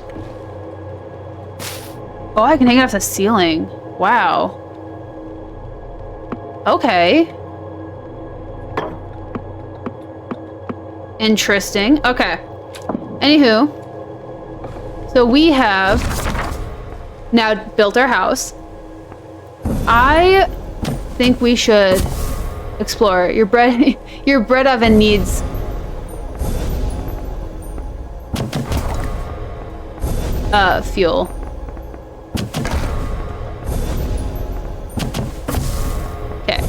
Oh, I can hang it off the ceiling. Wow. Okay. Interesting. Okay. Anywho. So we have now built our house. I think we should explore. Your bread oven needs fuel. Okay.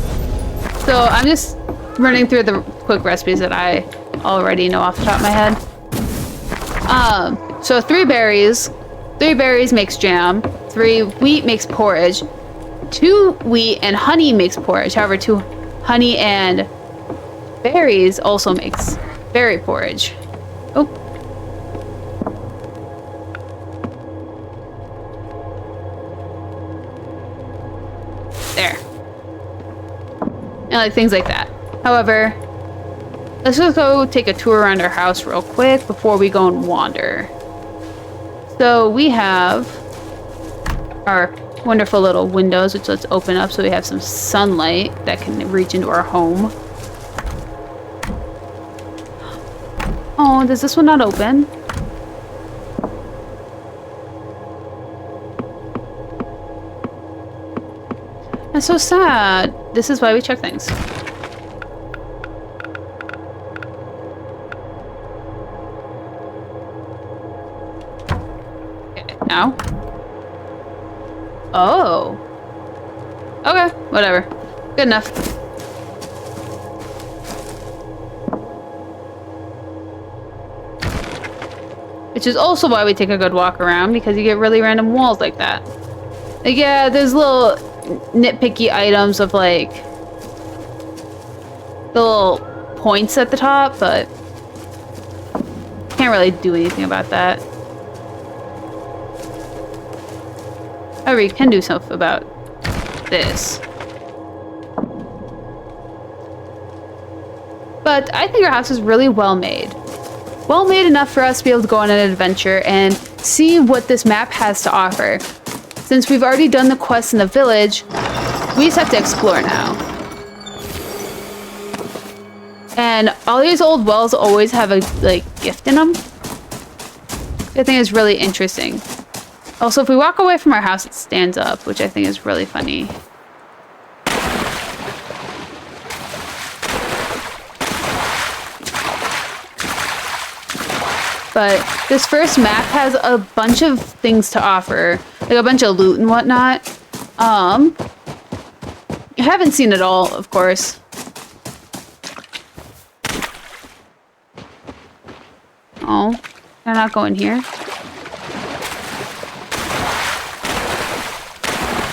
So I'm just running through the quick recipes that I already know off the top of my head. So 3 berries. 3 berries makes jam. 3 wheat makes porridge. 2 wheat and honey makes porridge. However, 2 honey and berries also makes berry porridge. Oh. There. And like things like that. However, let's just go take a tour around our house real quick before we go and wander. So we have our wonderful little windows, which let's open up so we have some sunlight that can reach into our home. Oh, does this one not open? That's so sad. This is why we check things. Okay, now. Oh. Okay, whatever. Good enough. Which is also why we take a good walk around, because you get really random walls like that. Like, yeah, there's little nitpicky items of like the little points at the top, but can't really do anything about that. However, you can do something about this. But I think our house is really well made. Well made enough for us to be able to go on an adventure and see what this map has to offer. Since we've already done the quest in the village, we just have to explore now. And all these old wells always have a like gift in them. I think it's really interesting. Also, if we walk away from our house, it stands up, which I think is really funny. But this first map has a bunch of things to offer, like a bunch of loot and whatnot. I haven't seen it all, of course. Oh, can I not go in here?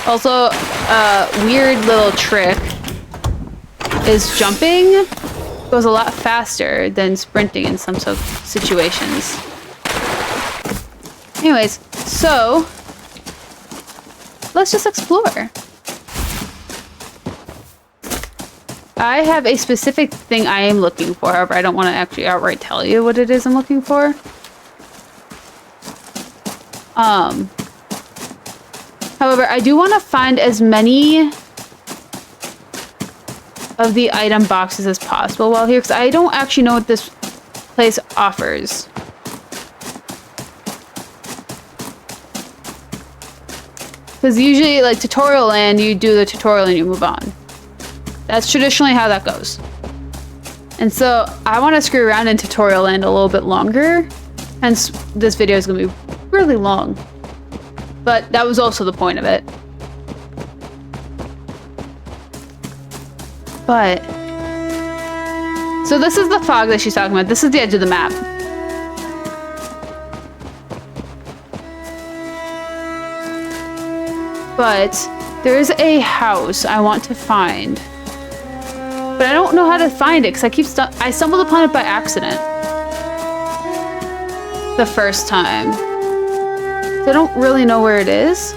Also, a weird little trick is jumping goes a lot faster than sprinting in some situations. Anyways, so let's just explore. I have a specific thing I am looking for, however, I don't want to actually outright tell you what it is I'm looking for. However, I do want to find as many of the item boxes as possible while here, because I don't actually know what this place offers. Because usually, like, tutorial land, you do the tutorial and you move on. That's traditionally how that goes. And so, I want to screw around in tutorial land a little bit longer, hence this video is going to be really long. But that was also the point of it. But, so this is the fog that she's talking about. This is the edge of the map. But there's a house I want to find. But I don't know how to find it because I stumbled upon it by accident. The first time. So I don't really know where it is.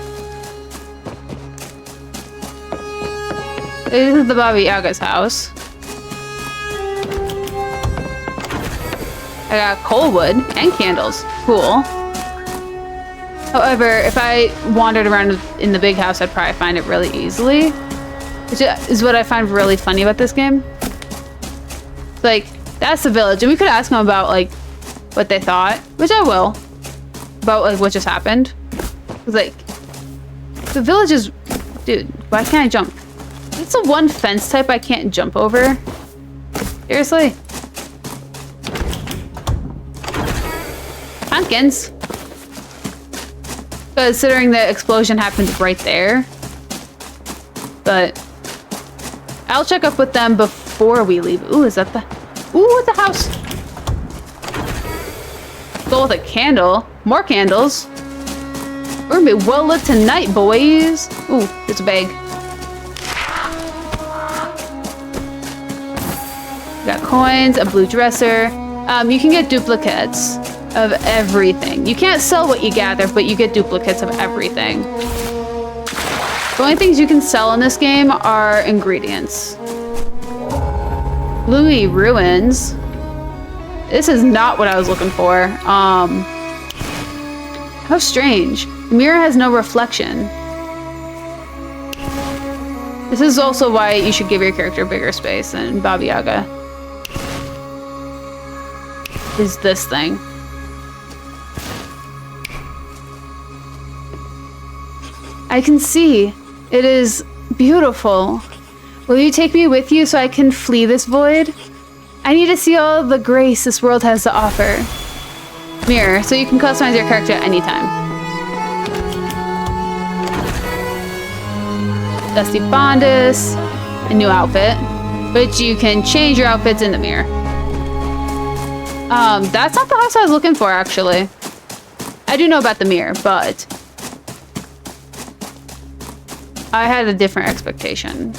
This is the Baba Yaga's house. I got coal wood and candles. Cool. However, if I wandered around in the big house, I'd probably find it really easily. Which is what I find really funny about this game. Like, that's the village. And we could ask them about, like, what they thought. Which I will. About, like, what just happened. It's like, the village is... Dude, why can't I jump? It's the one fence type I can't jump over. Seriously? Pumpkins. Considering the explosion happened right there. But I'll check up with them before we leave. Ooh, is that the... Ooh, the house. Go with a candle. More candles. We're gonna be well lit tonight, boys. Ooh, it's a bag. Got coins, a blue dresser. You can get duplicates of everything. You can't sell what you gather, but you get duplicates of everything. The only things you can sell in this game are ingredients. Gloomy ruins. This is not what I was looking for. How strange. The mirror has no reflection. This is also why you should give your character bigger space than Baba Yaga. Is this thing. I can see. It is beautiful. Will you take me with you so I can flee this void? I need to see all the grace this world has to offer. Mirror, so you can customize your character at any time. Dusty Bondus, a new outfit, which you can change your outfits in the mirror. That's not the house I was looking for, actually. I do know about the mirror, but I had a different expectation.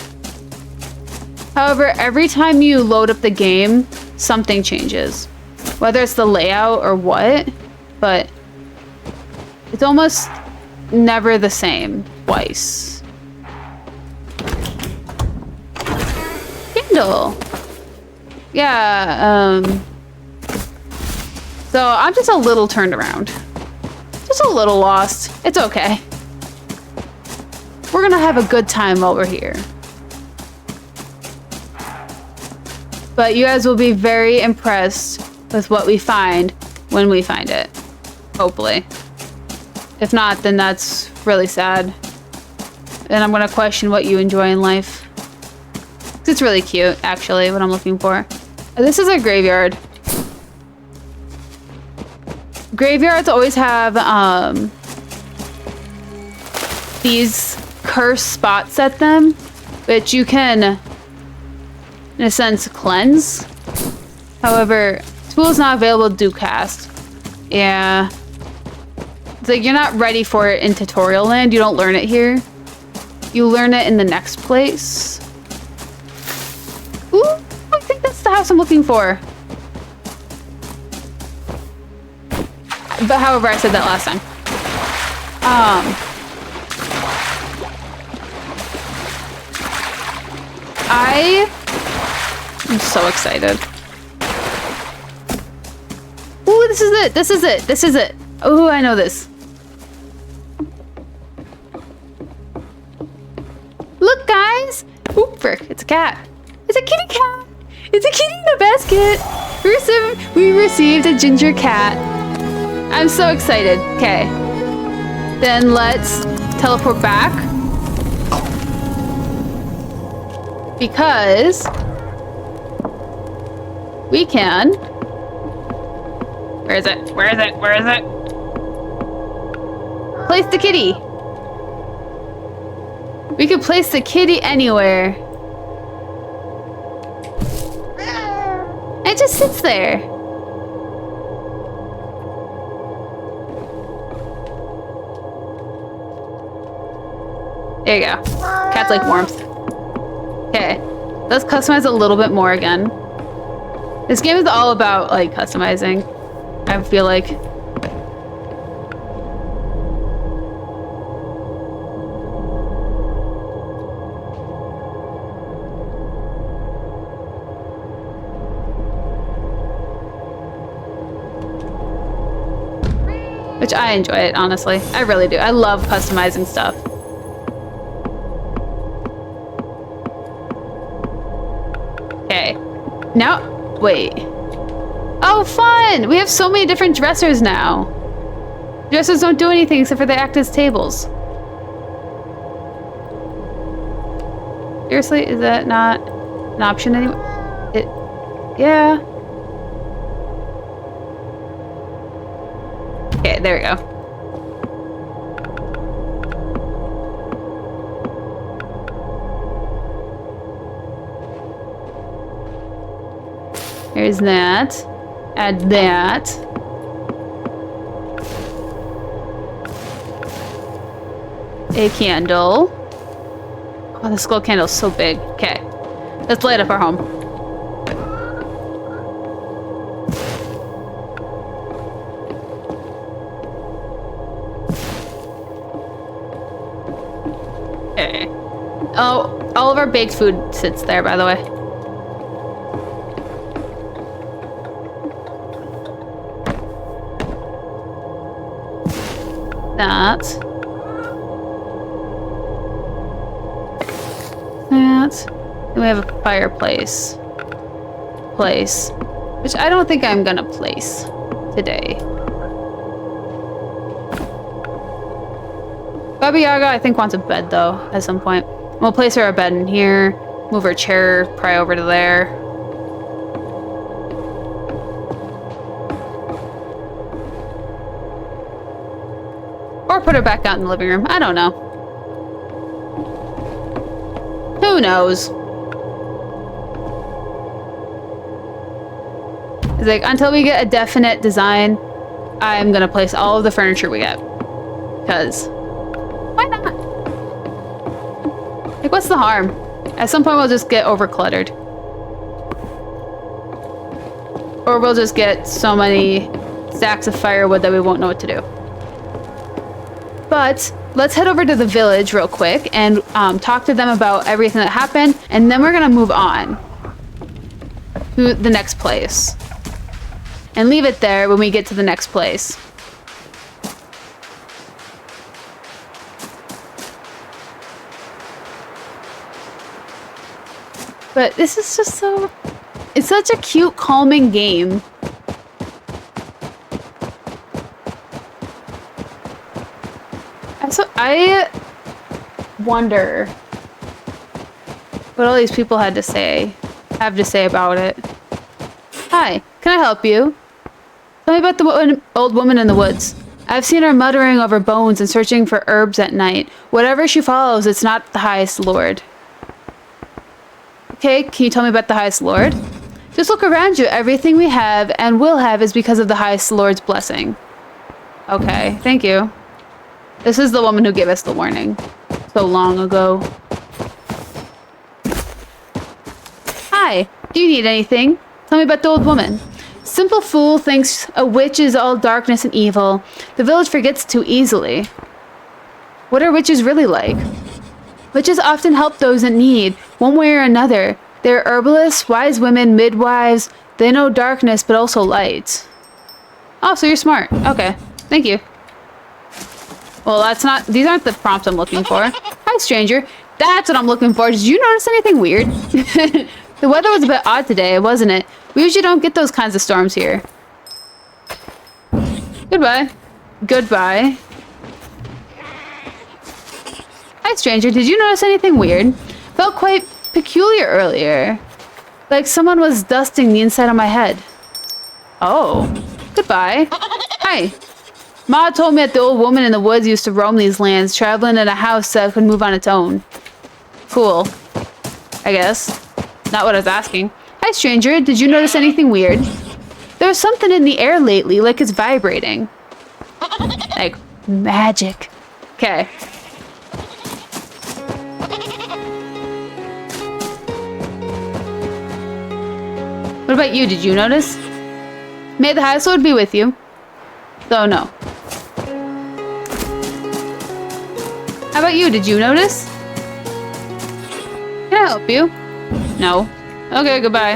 However, every time you load up the game, something changes. Whether it's the layout or what, but it's almost never the same twice. Kindle. Yeah, so I'm just a little turned around. Just a little lost. It's okay. We're gonna have a good time while we're here. But you guys will be very impressed with what we find when we find it. Hopefully. If not, then that's really sad. And I'm gonna question what you enjoy in life. It's really cute, actually, what I'm looking for. This is a graveyard. Graveyards always have these cursed spots at them, which you can, in a sense, cleanse. However, tool is not available to do cast. Yeah. It's like you're not ready for it in tutorial land. You don't learn it here. You learn it in the next place. Ooh, I think that's the house I'm looking for. But however, I said that last time. I'm so excited. Ooh, this is it. This is it. This is it. Oh, I know this. Look, guys. Ooh, frick. It's a cat. It's a kitty cat. It's a kitty in a basket. We received a ginger cat. I'm so excited. Okay. Then let's teleport back. Because we can. Where is it? Where is it? Where is it? Place the kitty. We could place the kitty anywhere. It just sits there. There you go. Cats like warmth. Okay. Let's customize a little bit more again. This game is all about, like, customizing. I feel like. Which I enjoy it, honestly. I really do. I love customizing stuff. Okay. Now, wait. Oh, fun! We have so many different dressers now. Dressers don't do anything except for they act as tables. Seriously, is that not an option anymore? Yeah. Okay, there we go. There's that. Add that. A candle. Oh, the skull candle is so big. Okay. Let's light up our home. Okay. Oh, all of our baked food sits there, by the way. That. that. And we have a fireplace. Which I don't think I'm gonna place today. Baba Yaga, I think, wants a bed, though, at some point. We'll place her a bed in here. Move her chair probably over to there. Or put her back out in the living room. I don't know. Who knows? It's like, until we get a definite design, I'm gonna place all of the furniture we get. Because, why not? Like, what's the harm? At some point, we'll just get over-cluttered. Or we'll just get so many stacks of firewood that we won't know what to do. But let's head over to the village real quick and talk to them about everything that happened, and then we're gonna move on to the next place. And leave it there when we get to the next place. But this is just so... It's such a cute, calming game. I wonder what all these people have to say about it. Hi, can I help you? Tell me about the old woman in the woods. I've seen her muttering over bones and searching for herbs at night. Whatever she follows, it's not the highest lord. Okay, can you tell me about the highest lord? Just look around you. Everything we have and will have is because of the highest lord's blessing. Okay, thank you. This is the woman who gave us the warning so long ago. Hi, do you need anything? Tell me about the old woman. Simple fool thinks a witch is all darkness and evil. The village forgets too easily. What are witches really like? Witches often help those in need, one way or another. They're herbalists, wise women, midwives. They know darkness, but also light. Oh, so you're smart. Okay, thank you. Well, that's not... These aren't the prompts I'm looking for. Hi, stranger. That's what I'm looking for. Did you notice anything weird? The weather was a bit odd today, wasn't it? We usually don't get those kinds of storms here. Goodbye. Goodbye. Hi, stranger. Did you notice anything weird? Felt quite peculiar earlier. Like someone was dusting the inside of my head. Oh. Goodbye. Hi. Ma told me that the old woman in the woods used to roam these lands, traveling in a house that could move on its own. Cool. I guess. Not what I was asking. Hi, stranger. Did you notice anything weird? There's something in the air lately, like it's vibrating. Like magic. Okay. What about you? Did you notice? May the highest lord be with you. So no. How about you? Did you notice? Can I help you? No. Okay, goodbye.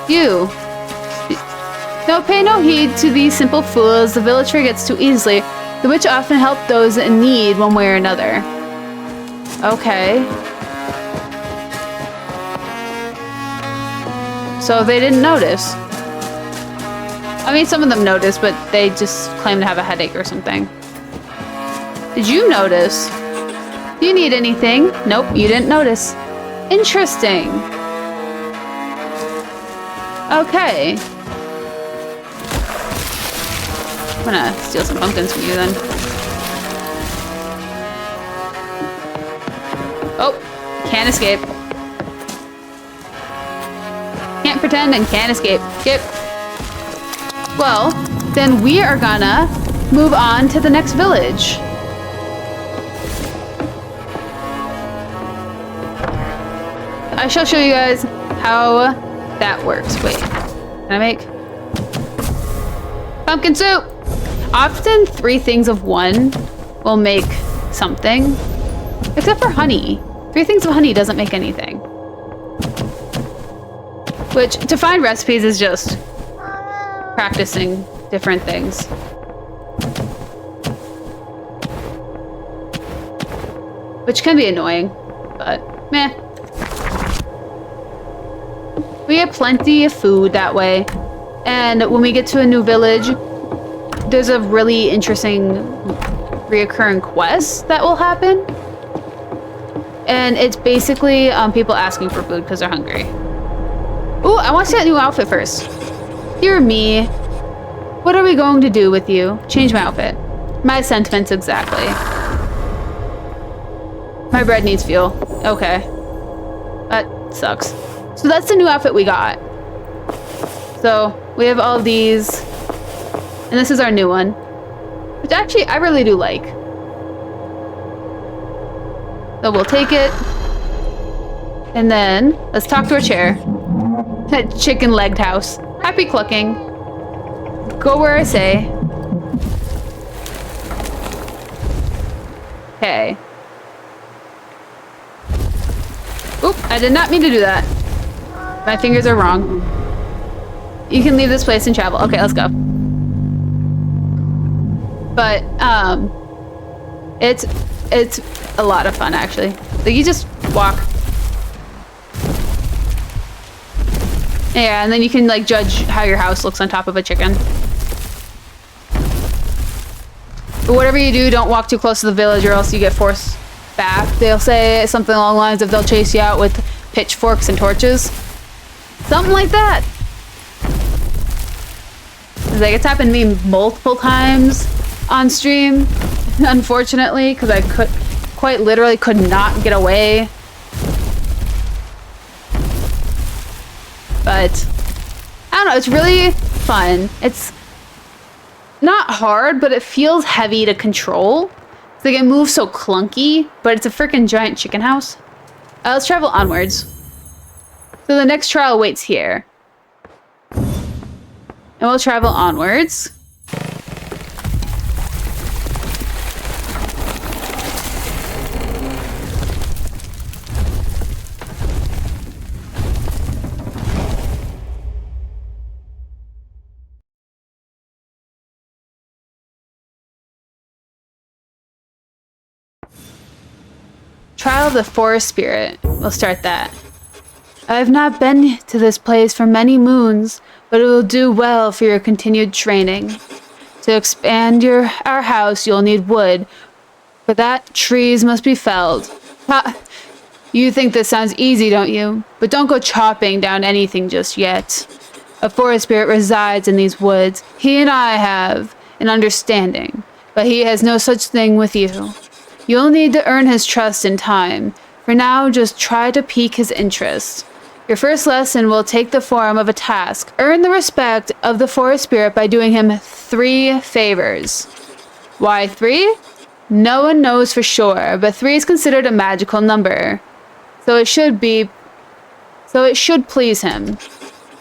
You. No, pay no heed to these simple fools. The village forgets too easily. The witch often help those in need one way or another. Okay. So they didn't notice. I mean, some of them noticed, but they just claim to have a headache or something. Did you notice? Do you need anything? Nope, you didn't notice. Interesting. Okay. I'm gonna steal some pumpkins from you then. Oh, can't escape. Can't pretend and can't escape. Skip. Well, then we are gonna move on to the next village. I shall show you guys how that works. Wait, can I make pumpkin soup? Often 3 things of one will make something, except for honey. 3 things of honey doesn't make anything. Which, to find recipes is just practicing different things. which can be annoying, but meh. We get plenty of food that way, and when we get to a new village, there's a really interesting reoccurring quest that will happen, and it's basically people asking for food because they're hungry. Ooh, I want to see that new outfit first. Dear me, what are we going to do with you? Change my outfit. My sentiments exactly. My bread needs fuel. Okay. That sucks. So that's the new outfit we got. So we have all of these. And this is our new one. Which actually I really do like. So we'll take it. And then let's talk to our chair. That chicken-legged house. Happy clucking. Go where I say. Okay. Oop, I did not mean to do that. My fingers are wrong. You can leave this place and travel. Okay, let's go. But, it's a lot of fun, actually. Like, you just walk. Yeah, and then you can, like, judge how your house looks on top of a chicken. But whatever you do, don't walk too close to the village or else you get forced back. They'll say something along the lines of they'll chase you out with pitchforks and torches. Something like that. Like, it's happened to me multiple times on stream, unfortunately, because I quite literally could not get away. But I don't know, it's really fun. It's not hard, but it feels heavy to control. It's like it moves so clunky, but it's a freaking giant chicken house. Let's travel onwards. So the next trial waits here. And we'll travel onwards. Trial of the Forest Spirit. We'll start that. I have not been to this place for many moons, but it will do well for your continued training. To expand our house, you'll need wood. For that, trees must be felled. Ha! You think this sounds easy, don't you? But don't go chopping down anything just yet. A forest spirit resides in these woods. He and I have an understanding, but he has no such thing with you. You'll need to earn his trust in time. For now, just try to pique his interest. Your first lesson will take the form of a task. Earn the respect of the forest spirit by doing him 3 favors. Why 3? No one knows for sure, but 3 is considered a magical number. So it should please him.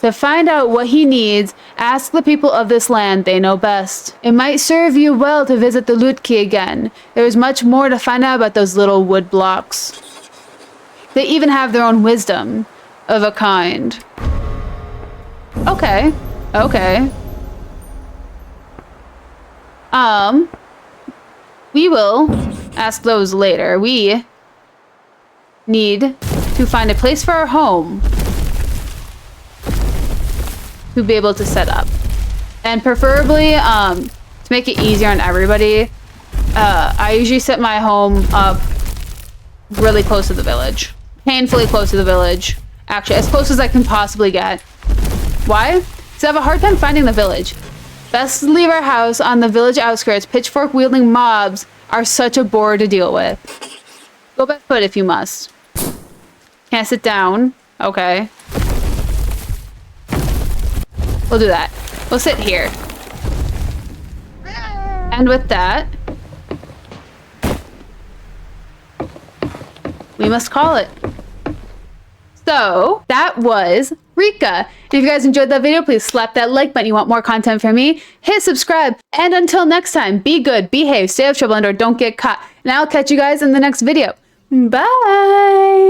To find out what he needs, ask the people of this land, they know best. It might serve you well to visit the Lutki again. There is much more to find out about those little wood blocks. They even have their own wisdom, of a kind. Okay. We will ask those later. We need to find a place for our home to be able to set up. And preferably, to make it easier on everybody, I usually set my home up really close to the village. Painfully close to the village. Actually, as close as I can possibly get. Why? Because I have a hard time finding the village. Best to leave our house on the village outskirts. Pitchfork-wielding mobs are such a bore to deal with. Go barefoot if you must. Can't sit down. Okay. We'll do that. We'll sit here. And with that, we must call it. So, that was REKA. If you guys enjoyed that video, please slap that like button. You want more content from me? Hit subscribe. And until next time, be good, behave, stay out of trouble, and don't get caught. And I'll catch you guys in the next video. Bye!